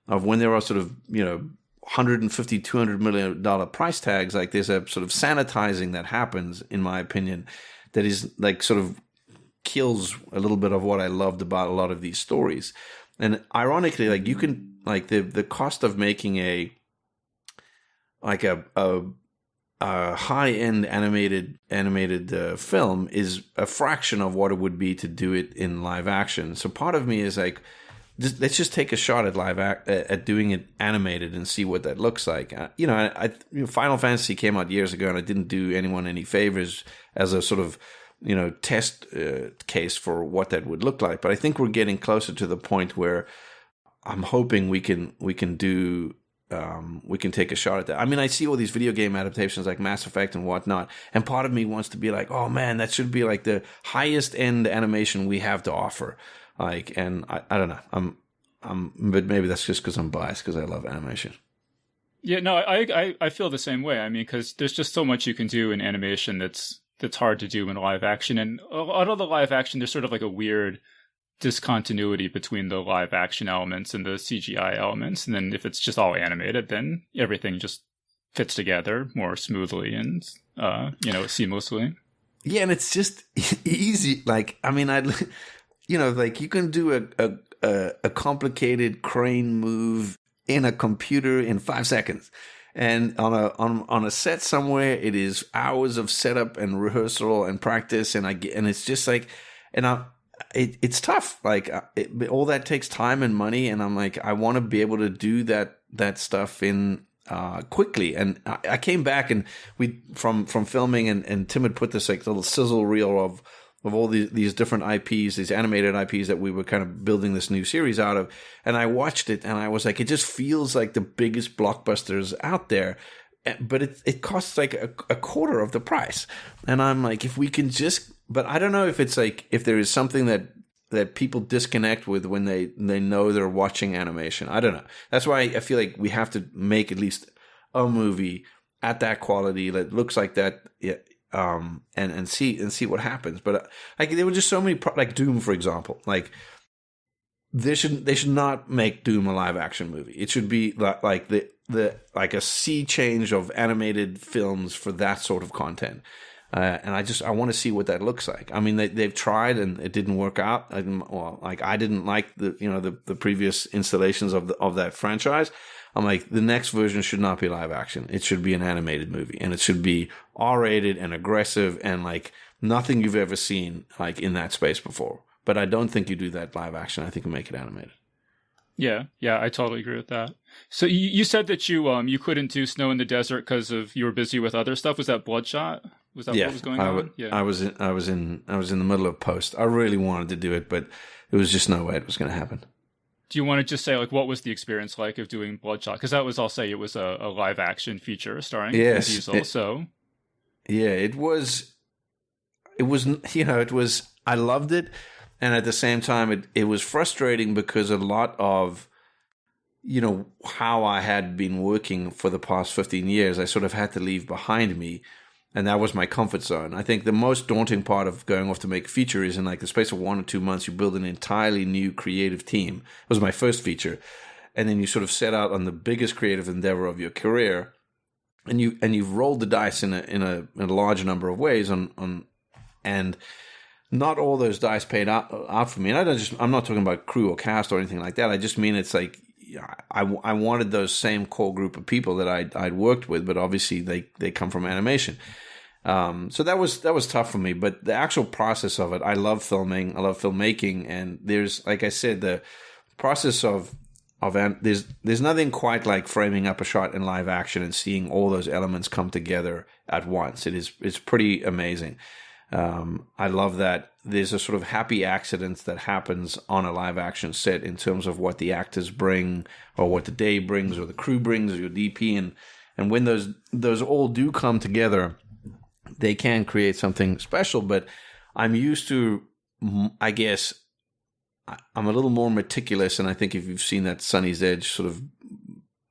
when there are sort of 150, $200 million price tags, like there's a sort of sanitizing that happens, in my opinion, that is like sort of kills a little bit of what I loved about a lot of these stories. And ironically, like you can like the cost of making a high-end animated film is a fraction of what it would be to do it in live action. So part of me is like, let's just take a shot at at doing it animated and see what that looks like. Final Fantasy came out years ago, and I didn't do anyone any favors as a sort of test case for what that would look like. But I think we're getting closer to the point where I'm hoping we can take a shot at that. I mean, I see all these video game adaptations like Mass Effect and whatnot, and part of me wants to be like, oh man, that should be like the highest end animation we have to offer. Like, and I don't know. But maybe that's just because I'm biased because I love animation. Yeah, no, I feel the same way. I mean, because there's just so much you can do in animation that's that's hard to do in live action. And a lot of the live action, there's sort of like a weird discontinuity between the live action elements and the CGI elements. And then if it's just all animated, then everything just fits together more smoothly and, seamlessly. Yeah, and it's just easy. Like, I mean, like you can do a complicated crane move in a computer in 5 seconds. And on a set somewhere, it is hours of setup and rehearsal and practice, and it's just like, it's tough. Like all that takes time and money, and I'm like, I want to be able to do that stuff in quickly. And I came back and we from filming, and Tim had put this like little sizzle reel of all these different IPs, these animated IPs that we were kind of building this new series out of. And I watched it and I was like, it just feels like the biggest blockbusters out there, but it costs like a quarter of the price. And I'm like, if we can just, but I don't know if it's like, if there is something that people disconnect with when they know they're watching animation. I don't know. That's why I feel like we have to make at least a movie at that quality that looks like that. Yeah. And see what happens. But like there were just so many like Doom, for example. Like they should not make Doom a live action movie. It should be like the like a sea change of animated films for that sort of content. And I want to see what that looks like. I mean, they've tried and it didn't work out. I didn't like the previous installations of that franchise. I'm like, the next version should not be live action. It should be an animated movie, and it should be R-rated and aggressive and like nothing you've ever seen like in that space before. But I don't think you do that live action. I think you make it animated. Yeah, I totally agree with that. So you said that you couldn't do Snow in the Desert because you were busy with other stuff. Was that Bloodshot? Was that what was going on? Yeah, I was in the middle of post. I really wanted to do it, but there was just no way it was going to happen. Do you want to just say like what was the experience like of doing Bloodshot? Because that was, I'll say, it was a live action feature starring Vin Diesel. So yeah, it was. I loved it, and at the same time, it was frustrating because a lot of how I had been working for the past 15 years, I sort of had to leave behind me. And that was my comfort zone. I think the most daunting part of going off to make a feature is in like the space of 1 or 2 months, you build an entirely new creative team. It was my first feature. And then you sort of set out on the biggest creative endeavor of your career. And you've rolled the dice in a large number of ways and not all those dice paid out for me. And I'm not talking about crew or cast or anything like that. I just mean it's like, I wanted those same core group of people that I'd worked with, but obviously they come from animation. So that was tough for me, but the actual process of it, I love filming, I love filmmaking. And there's, like I said, the process of there's nothing quite like framing up a shot in live action and seeing all those elements come together at once. It's pretty amazing. I love that there's a sort of happy accident that happens on a live action set in terms of what the actors bring or what the day brings or the crew brings or your DP. And when those all do come together, they can create something special. But I'm used to, I guess, I'm a little more meticulous. And I think if you've seen that Sunny's Edge sort of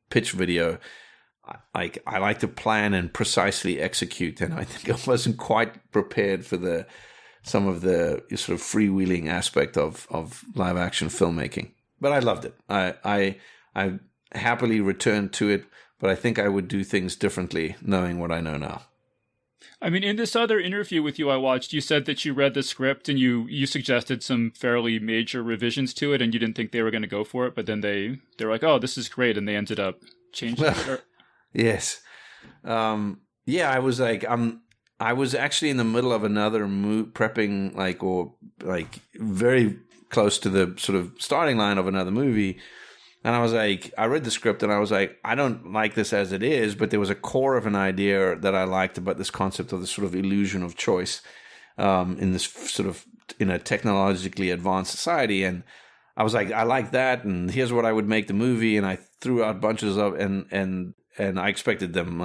pitch video, I like to plan and precisely execute, and I think I wasn't quite prepared for some of the sort of freewheeling aspect of live action filmmaking. But I loved it. I happily returned to it, but I think I would do things differently knowing what I know now. I mean, in this other interview with you I watched, you said that you read the script and you suggested some fairly major revisions to it, and you didn't think they were going to go for it, but then they're like, "Oh, this is great," and they ended up changing it. Yes. I was like, I was actually in the middle of another prepping, very close to the sort of starting line of another movie. And I was like, I read the script and I was like, I don't like this as it is, but there was a core of an idea that I liked about this concept of this sort of illusion of choice in this sort of, in a technologically advanced society. And I was like, I like that. And here's what I would make the movie. And I threw out bunches of, and I expected them,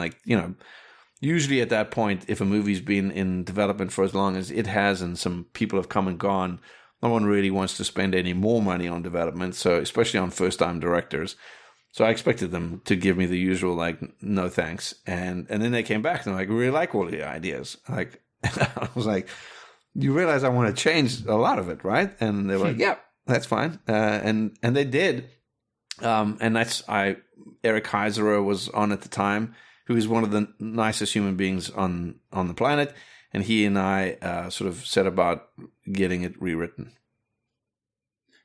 usually at that point, if a movie's been in development for as long as it has and some people have come and gone, no one really wants to spend any more money on development, so especially on first-time directors. So I expected them to give me the usual, no thanks. And then they came back and they're like, we really like all the ideas. I was like, you realize I want to change a lot of it, right? And they were like, yeah, that's fine. And they did. And Eric Heiserer was on at the time, who is one of the nicest human beings on the planet. And he and I sort of set about getting it rewritten.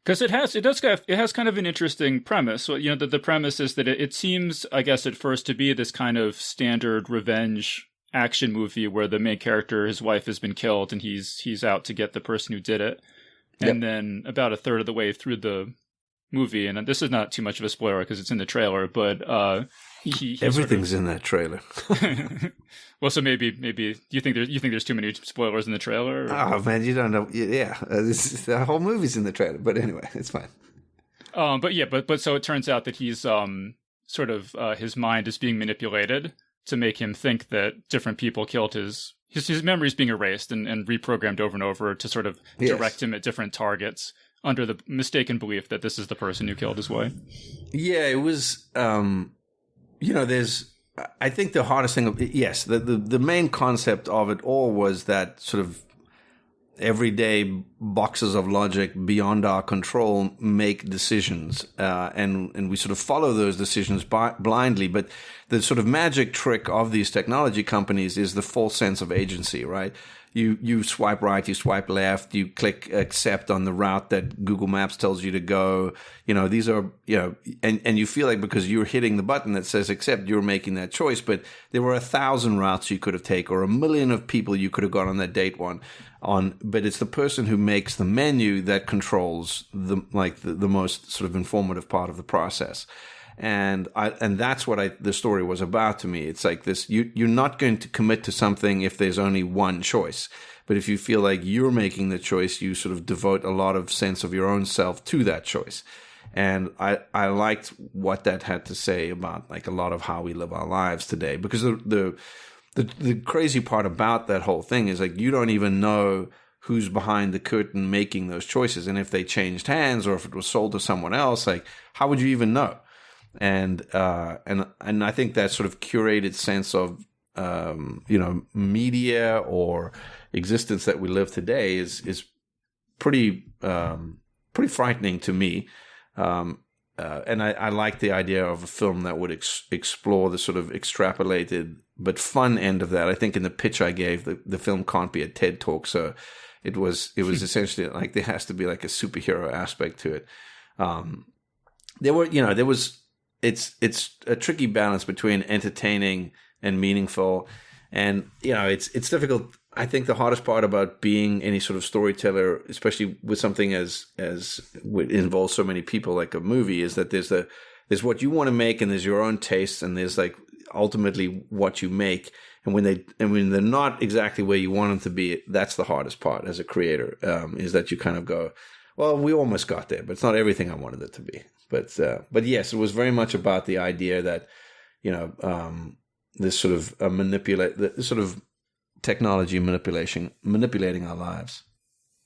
Because it has kind of an interesting premise. So, the premise is that it seems, I guess, at first to be this kind of standard revenge action movie where the main character, his wife has been killed, and he's out to get the person who did it. And then about a third of the way through the movie, and this is not too much of a spoiler because it's in the trailer, but everything's in that trailer. Well, so maybe you think there's too many spoilers in the trailer? Or? Oh man, you don't know. Yeah, the whole movie's in the trailer. But anyway, it's fine. But so it turns out that he's sort of his mind is being manipulated to make him think that different people killed his memories being erased and reprogrammed over and over to sort of direct him at different targets under the mistaken belief that this is the person who killed his wife. Yeah, it was. I think the hardest thing, the main concept of it all was that sort of everyday boxes of logic beyond our control make decisions, and we sort of follow those decisions blindly. But the sort of magic trick of these technology companies is the false sense of agency, right? You swipe right, you swipe left, you click accept on the route that Google Maps tells you to go. These are, and you feel like because you're hitting the button that says accept, you're making that choice. But there were 1,000 routes you could have taken, or 1 million of people you could have gone on that date but it's the person who makes the menu that controls the most sort of informative part of the process. And that's what the story was about to me. It's like this: you're not going to commit to something if there's only one choice. But if you feel like you're making the choice, you sort of devote a lot of sense of your own self to that choice. And I liked what that had to say about like a lot of how we live our lives today. Because the crazy part about that whole thing is like you don't even know who's behind the curtain making those choices, and if they changed hands or if it was sold to someone else, like how would you even know? And I think that sort of curated sense of media or existence that we live today is pretty frightening to me. And I like the idea of a film that would explore the sort of extrapolated but fun end of that. I think in the pitch I gave, the film can't be a TED Talk, so it was essentially like there has to be like a superhero aspect to it. It's a tricky balance between entertaining and meaningful, and it's difficult. I think the hardest part about being any sort of storyteller, especially with something as involves so many people like a movie, is that there's what you want to make, and there's your own tastes, and there's like ultimately what you make. And when they're not exactly where you want them to be, that's the hardest part as a creator. Is that you kind of go, well, we almost got there, but it's not everything I wanted it to be. But yes, it was very much about the idea that this sort of technology manipulating our lives.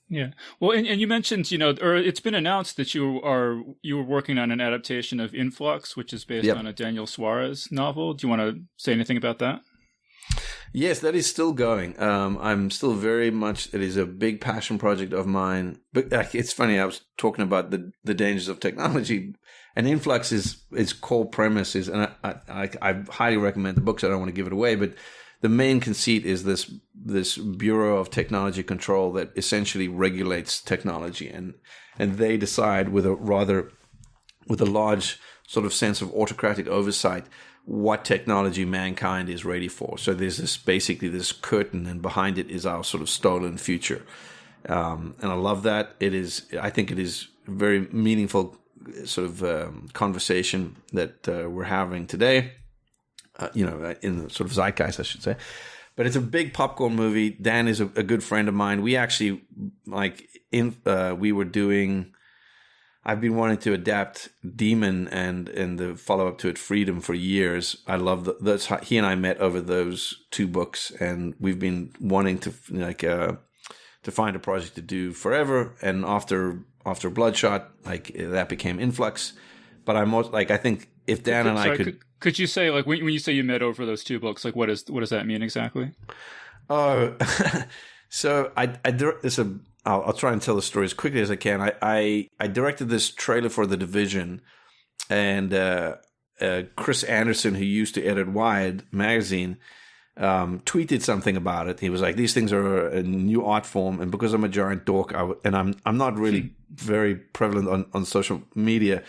Yeah. Well, and you mentioned, or it's been announced that you were working on an adaptation of Influx, which is based on a Daniel Suarez novel. Do you want to say anything about that? Yes, that is still going. I'm still very much, it is a big passion project of mine. But it's funny, I was talking about the dangers of technology, and Influx its core premise is, and I highly recommend the books. I don't want to give it away, but the main conceit is this Bureau of Technology Control that essentially regulates technology, and they decide with a large sort of sense of autocratic oversight what technology mankind is ready for. So there's this curtain, and behind it is our sort of stolen future. And I love that. I think it is a very meaningful sort of conversation that we're having today. In the sort of zeitgeist, I should say. But it's a big popcorn movie. Dan is a good friend of mine. We actually, I've been wanting to adapt Demon and the follow-up to it, Freedom, for years. I love that's how he and I met over those two books, and we've been wanting to find a project to do forever. And after Bloodshot, that became Influx. But I think if Dan and I could... Could you say, when you say you met over those two books, what does that mean exactly? Oh, so I'll try and tell the story as quickly as I can. I directed this trailer for The Division, and Chris Anderson, who used to edit Wired magazine, tweeted something about it. He was like, "These things are a new art form," and because I'm a giant dork, and I'm not really very prevalent on social media,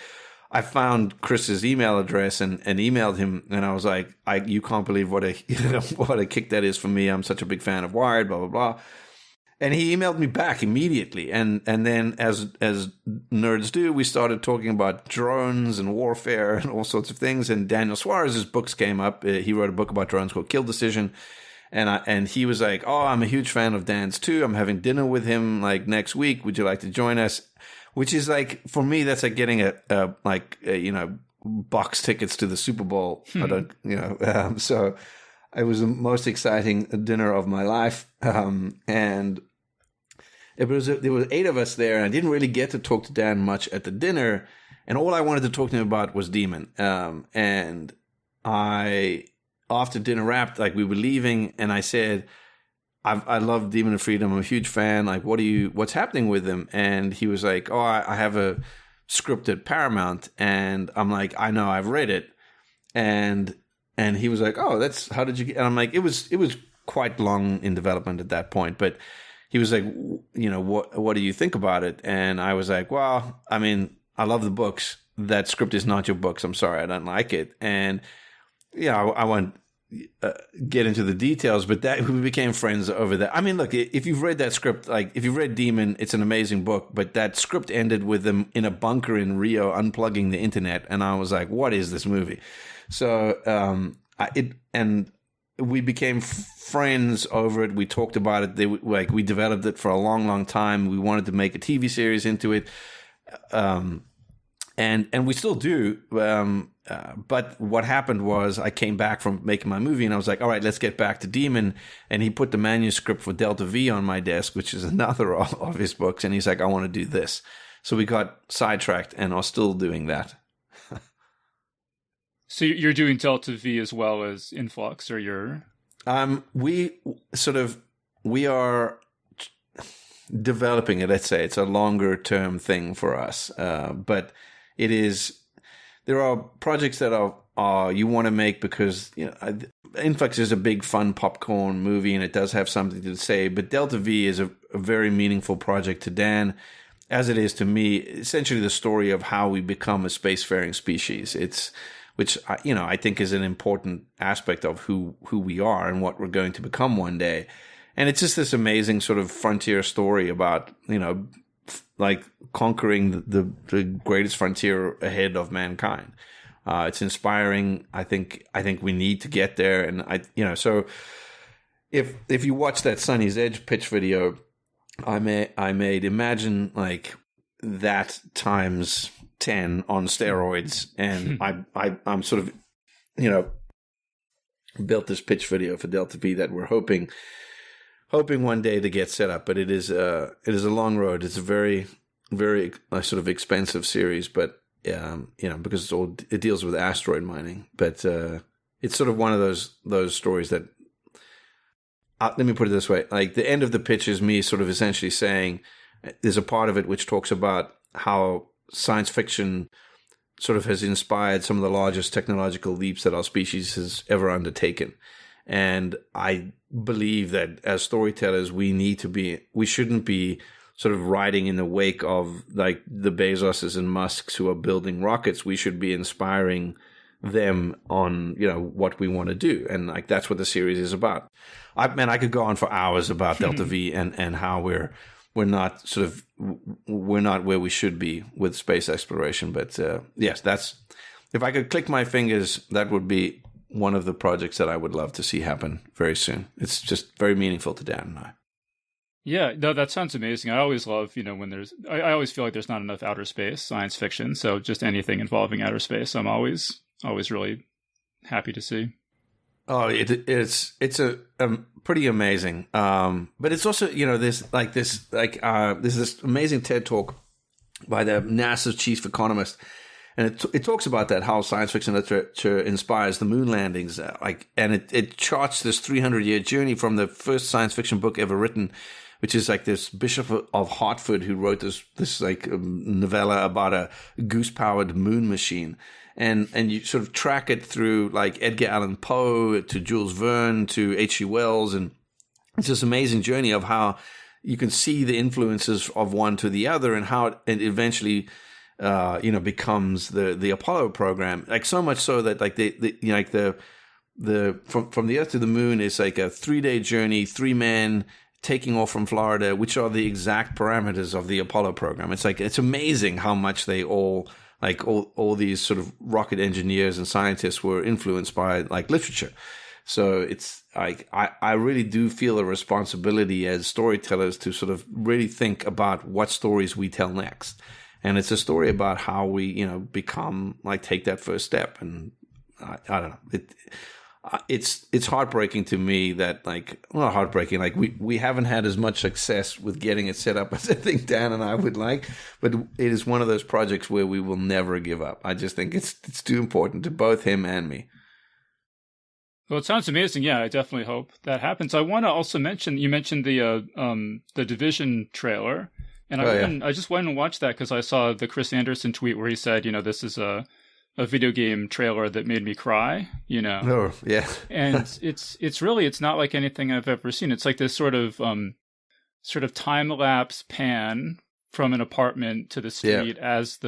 I found Chris's email address and emailed him, and I was like, "You can't believe what a kick that is for me. I'm such a big fan of Wired, blah blah blah." And he emailed me back immediately, and then as nerds do, we started talking about drones and warfare and all sorts of things. And Daniel Suarez's books came up. He wrote a book about drones called Kill Decision, and he was like, "Oh, I'm a huge fan of Dan's too. I'm having dinner with him like next week. Would you like to join us?" Which is like, for me, that's like getting a box tickets to the Super Bowl. I don't, so it was the most exciting dinner of my life, and there were 8 of us there, and I didn't really get to talk to Dan much at the dinner, and all I wanted to talk to him about was Demon. And I, after dinner wrapped, like we were leaving, and I said, I love Demon of Freedom. I'm a huge fan. Like, what's happening with him? And he was like, "Oh, I have a script at Paramount." And I'm like, "I know, I've read it." And he was like, "Oh, how did you get?" And I'm like, it was quite long in development at that point, but he was like, "What do you think about it?" And I was like, "Well, I mean, I love the books. That script is not your books. I'm sorry, I don't like it." And I won't get into the details, but that we became friends over that. I mean, look, if you've read that script, like if you've read Demon, it's an amazing book, but that script ended with them in a bunker in Rio unplugging the internet, and I was like, "What is this movie?" So we became friends over it. We talked about it. We developed it for a long, long time. We wanted to make a TV series into it, and we still do. But what happened was I came back from making my movie, and I was like, "All right, let's get back to Demon." And he put the manuscript for Delta V on my desk, which is another of his books. And he's like, "I want to do this." So we got sidetracked and are still doing that. So you're doing Delta V as well as Influx, or you're... We are developing it. Let's say it's a longer term thing for us, but it is. There are projects that are you want to make because Influx is a big fun popcorn movie and it does have something to say. But Delta V is a very meaningful project to Dan, as it is to me. Essentially, the story of how we become a spacefaring species. Which I think is an important aspect of who we are and what we're going to become one day. And it's just this amazing sort of frontier story about, like conquering the greatest frontier ahead of mankind. It's inspiring. I think we need to get there. And so if you watch that Sunny's Edge pitch video I made, imagine like that times 10 on steroids, and I'm sort of built this pitch video for Delta V that we're hoping one day to get set up, but it is a long road. It's a very, very sort of expensive series, but because it deals with asteroid mining, but it's sort of one of those stories that let me put it this way, like the end of the pitch is me sort of essentially saying there's a part of it which talks about how science fiction sort of has inspired some of the largest technological leaps that our species has ever undertaken. And I believe that as storytellers, we shouldn't be sort of riding in the wake of like the Bezoses and Musks who are building rockets. We should be inspiring them on, what we want to do. And like, that's what the series is about. I could go on for hours about Delta V and how we're not where we should be with space exploration. But yes, if I could click my fingers, that would be one of the projects that I would love to see happen very soon. It's just very meaningful to Dan and I. Yeah, no, that sounds amazing. I always love, when I always feel like there's not enough outer space science fiction. So just anything involving outer space, I'm always really happy to see. Oh, it's pretty amazing. But it's also, there's this amazing TED talk by the NASA's chief economist. And it talks about that, how science fiction literature inspires the moon landings, and it charts this 300-year journey from the first science fiction book ever written, which is like this Bishop of Hartford who wrote this like novella about a goose-powered moon machine. And you sort of track it through like Edgar Allan Poe to Jules Verne to H.G. Wells. And it's this amazing journey of how you can see the influences of one to the other and how it eventually, becomes the Apollo program. Like so much so that like from the Earth to the Moon is like a 3-day journey, 3 men taking off from Florida, which are the exact parameters of the Apollo program. It's amazing how much they all these sort of rocket engineers and scientists were influenced by like literature. So it's like I really do feel a responsibility as storytellers to sort of really think about what stories we tell next. And it's a story about how we, become like take that first step. And I don't know. It's heartbreaking to me that not heartbreaking, we haven't had as much success with getting it set up as I think Dan and I would like, but it is one of those projects where we will never give up. I just think it's too important to both him and me. Well, it sounds amazing. Yeah, I definitely hope that happens. I want to also mention, you mentioned the Division trailer, and I just went and watched that because I saw the Chris Anderson tweet where he said, this is a video game trailer that made me cry, Oh, yeah. And it's not like anything I've ever seen. It's like this sort of time lapse pan from an apartment to the street as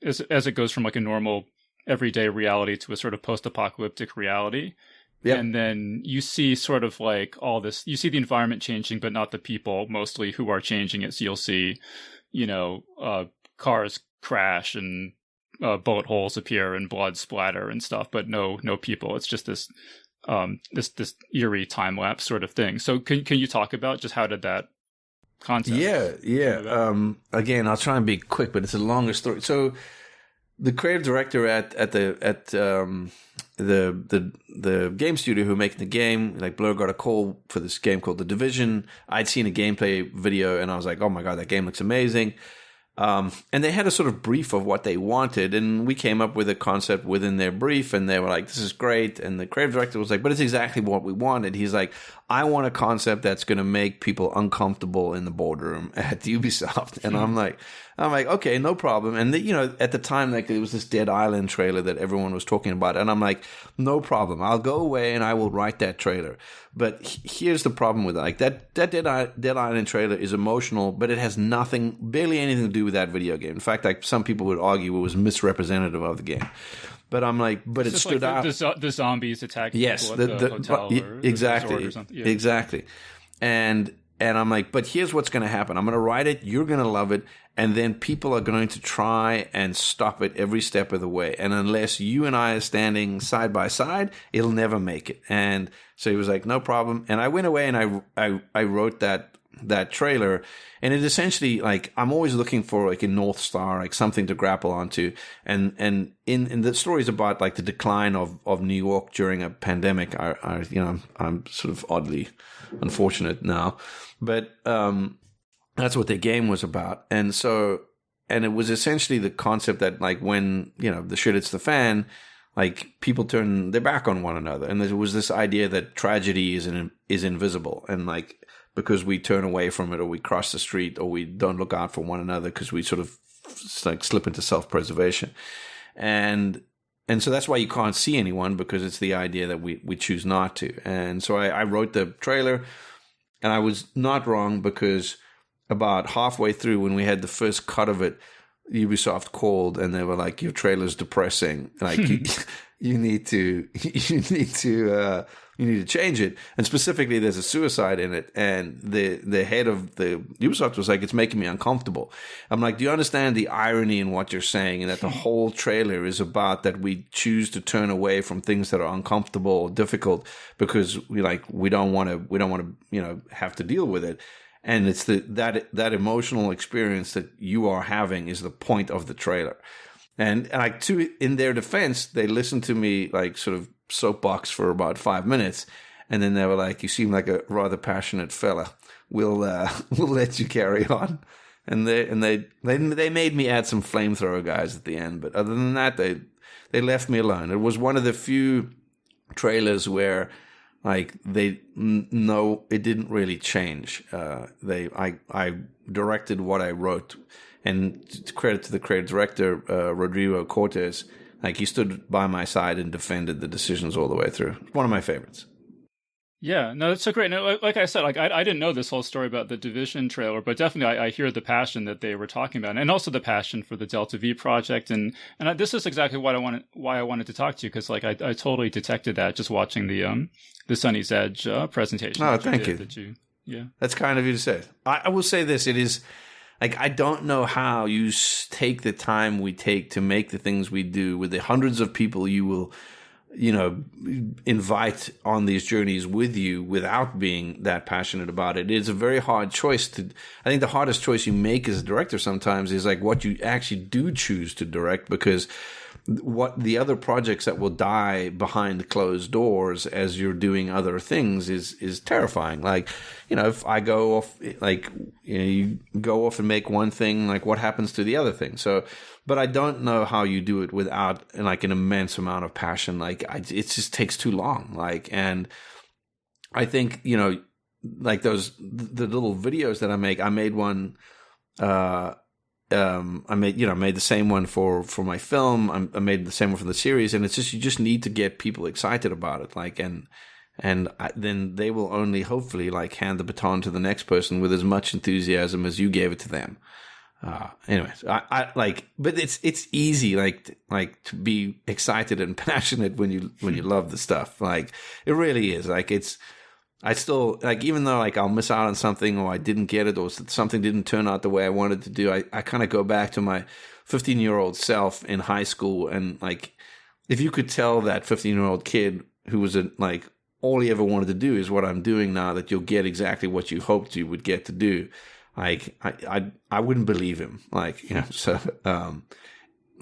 as it goes from like a normal everyday reality to a sort of post-apocalyptic reality. Yep. And then you see sort of like all this, you see the environment changing, but not the people mostly who are changing it. So you'll see, cars crash and bullet holes appear and blood splatter and stuff, but no people. It's just this this eerie time lapse sort of thing. So can you talk about just how did that concept? Yeah. Again, I'll try and be quick, but it's a longer story. So the creative director at the game studio who are making the game, like Blur, got a call for this game called The Division. I'd seen a gameplay video and I was like, oh my God, that game looks amazing. And they had a sort of brief of what they wanted, and we came up with a concept within their brief, and they were like, this is great. And the creative director was like, but it's exactly what we wanted. He's like, I want a concept that's going to make people uncomfortable in the boardroom at Ubisoft. And I'm like, okay, no problem. And at the time, like there was this Dead Island trailer that everyone was talking about. And I'm like, no problem. I'll go away and I will write that trailer. But here's the problem with it. Like that Dead Island trailer is emotional, but it has barely anything to do with that video game. In fact, like some people would argue it was misrepresentative of the game. But I'm like, but it stood out. The zombies attacking yes, people at the hotel or exactly, or something. Yeah. Exactly. And I'm like, but here's what's going to happen. I'm going to write it. You're going to love it. And then people are going to try and stop it every step of the way. And unless you and I are standing side by side, it'll never make it. And so he was like, no problem. And I went away and I wrote that trailer. And it essentially, like, I'm always looking for like a North Star, like something to grapple onto. And in the stories about like the decline of New York during a pandemic, I'm sort of oddly unfortunate now, but, that's what the game was about. And it was essentially the concept that like when, the shit hits the fan, like people turn their back on one another. And there was this idea that tragedy is invisible. And like, because we turn away from it or we cross the street or we don't look out for one another because we sort of like slip into self-preservation. And so that's why you can't see anyone, because it's the idea that we choose not to. And so I wrote the trailer, and I was not wrong, because about halfway through, when we had the first cut of it, Ubisoft called and they were like, your trailer's depressing. Like you need to change it. And specifically, there's a suicide in it. And the head of the Ubisoft was like, it's making me uncomfortable. I'm like, do you understand the irony in what you're saying? And that the whole trailer is about that we choose to turn away from things that are uncomfortable or difficult because we don't want to, have to deal with it. And it's that emotional experience that you are having is the point of the trailer. And like in their defense, they listened to me like sort of soapbox for about 5 minutes, and then they were like, "You seem like a rather passionate fella. We'll let you carry on." and they made me add some flamethrower guys at the end. But other than that, they left me alone. It was one of the few trailers where like no, it didn't really change. I directed what I wrote, and credit to the creative director Rodrigo Cortes. Like, he stood by my side and defended the decisions all the way through. One of my favorites. Yeah, no, that's so great. No, like I said, like I didn't know this whole story about the Division trailer, but definitely I hear the passion that they were talking about, and also the passion for the Delta V project. And this is exactly why I wanted to talk to you, because like I totally detected that just watching the Sunny's Edge presentation. Oh, thank you. Yeah, that's kind of you to say. I will say this: it is. Like, I don't know how you take the time we take to make the things we do with the hundreds of people you will, invite on these journeys with you without being that passionate about it. It's a very hard choice I think the hardest choice you make as a director sometimes is like what you actually do choose to direct, because what the other projects that will die behind closed doors as you're doing other things is terrifying. Like, if I go off, like, you go off and make one thing, like, what happens to the other thing? So, but I don't know how you do it without like an immense amount of passion. Like, it just takes too long. Like, and I think, like the little videos that I made one, I made the same one for my film. I made the same one for the series, and it's just, you just need to get people excited about it. Like, then they will only hopefully like hand the baton to the next person with as much enthusiasm as you gave it to them. Anyways, I like, but it's easy like to be excited and passionate when you love the stuff. Like, it really is. Like, I still, like, even though like I'll miss out on something, or I didn't get it, or something didn't turn out the way I wanted to do, I kind of go back to my 15-year-old self in high school. And like, if you could tell that 15-year-old kid who was like, all he ever wanted to do is what I'm doing now, that you'll get exactly what you hoped you would get to do, like, I wouldn't believe him. Like, so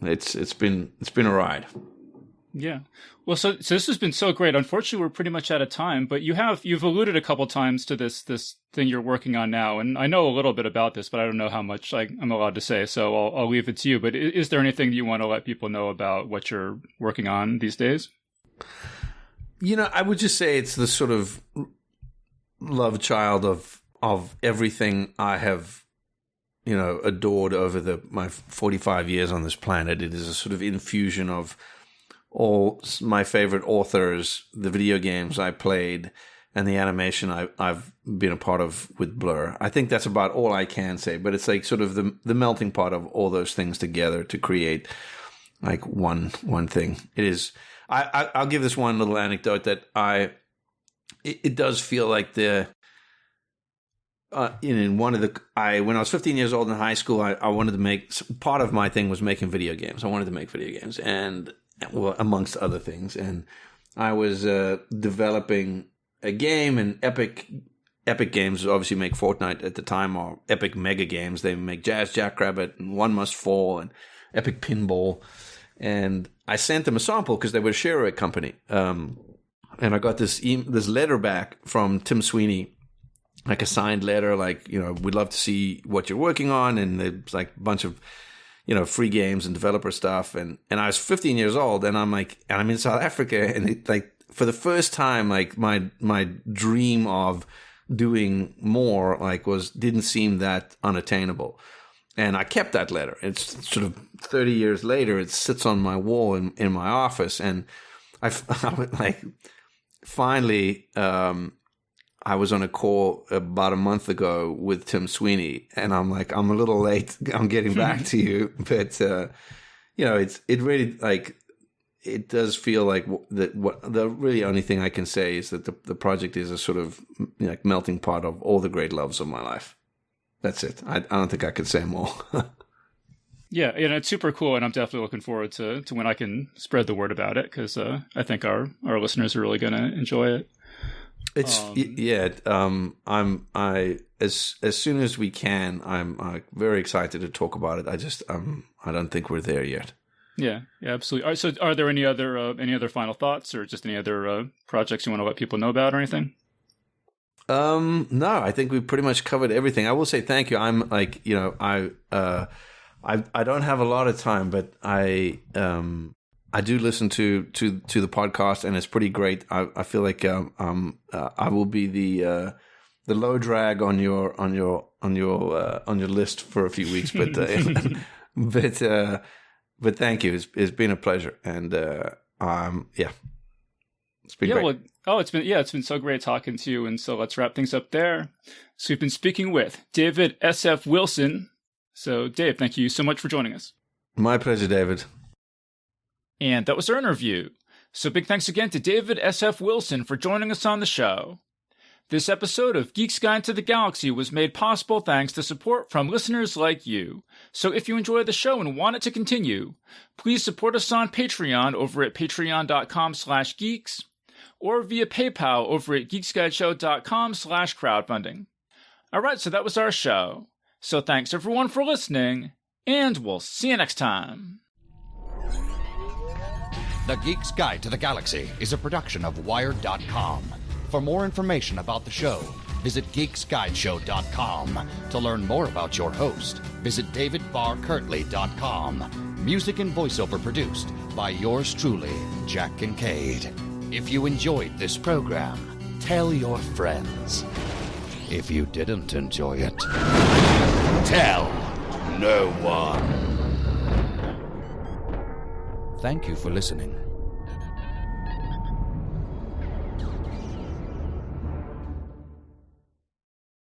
it's been a ride. Yeah. Well, so this has been so great. Unfortunately, we're pretty much out of time, but you've alluded a couple times to this thing you're working on now, and I know a little bit about this, but I don't know how much I'm allowed to say, so I'll leave it to you. But is there anything you want to let people know about what you're working on these days? I would just say it's the sort of love child of everything I have, adored over my 45 years on this planet. It is a sort of infusion of all my favorite authors, the video games I played, and the animation I've been a part of with Blur. I think that's about all I can say, but it's like sort of the melting pot of all those things together to create like one thing. It is. I'll give this one little anecdote that it does feel like when I was 15 years old in high school, I wanted to make, part of my thing was making video games. I wanted to make video games, and well, amongst other things. And I was developing a game, and Epic Games obviously make Fortnite at the time, or Epic Mega Games. They make Jazz Jackrabbit and One Must Fall and Epic Pinball. And I sent them a sample because they were a Shareware company. And I got this letter back from Tim Sweeney, like a signed letter, like, we'd love to see what you're working on. And there's like a bunch of, free games and developer stuff. And I was 15 years old, and I'm in South Africa, and it, like, for the first time, like, my dream of doing more, like, didn't seem that unattainable. And I kept that letter. It's sort of 30 years later, it sits on my wall in my office. And I like, finally, I was on a call about a month ago with Tim Sweeney, and I'm like, I'm a little late. I'm getting back to you, but it really, like, it does feel like that. What the really only thing I can say is that the project is a sort of like melting pot of all the great loves of my life. That's it. I don't think I could say more. Yeah, it's super cool, and I'm definitely looking forward to when I can spread the word about it, because I think our listeners are really going to enjoy it. It's as soon as we can, I'm very excited to talk about it. I don't think we're there yet. Yeah, absolutely. All right, so are there any other final thoughts, or just any other projects you want to let people know about or anything? No, I think we pretty much covered everything. I will say thank you. I'm like, I don't have a lot of time, but I do listen to the podcast, and it's pretty great. I feel like I will be the low drag on your list for a few weeks, but but thank you. It's been a pleasure, and yeah. It's been great. Well, it's been so great talking to you, and so let's wrap things up there. So we've been speaking with David S.F. Wilson. So Dave, thank you so much for joining us. My pleasure, David. And that was our interview. So big thanks again to David S.F. Wilson for joining us on the show. This episode of Geek's Guide to the Galaxy was made possible thanks to support from listeners like you. So if you enjoy the show and want it to continue, please support us on Patreon over at patreon.com/geeks or via PayPal over at geeksguideshow.com/crowdfunding. Alright, so that was our show. So thanks everyone for listening, and we'll see you next time. The Geek's Guide to the Galaxy is a production of Wired.com. For more information about the show, visit geeksguideshow.com. To learn more about your host, visit davidbarkirtley.com. Music and voiceover produced by yours truly, Jack Kincaid. If you enjoyed this program, tell your friends. If you didn't enjoy it, tell no one. Thank you for listening.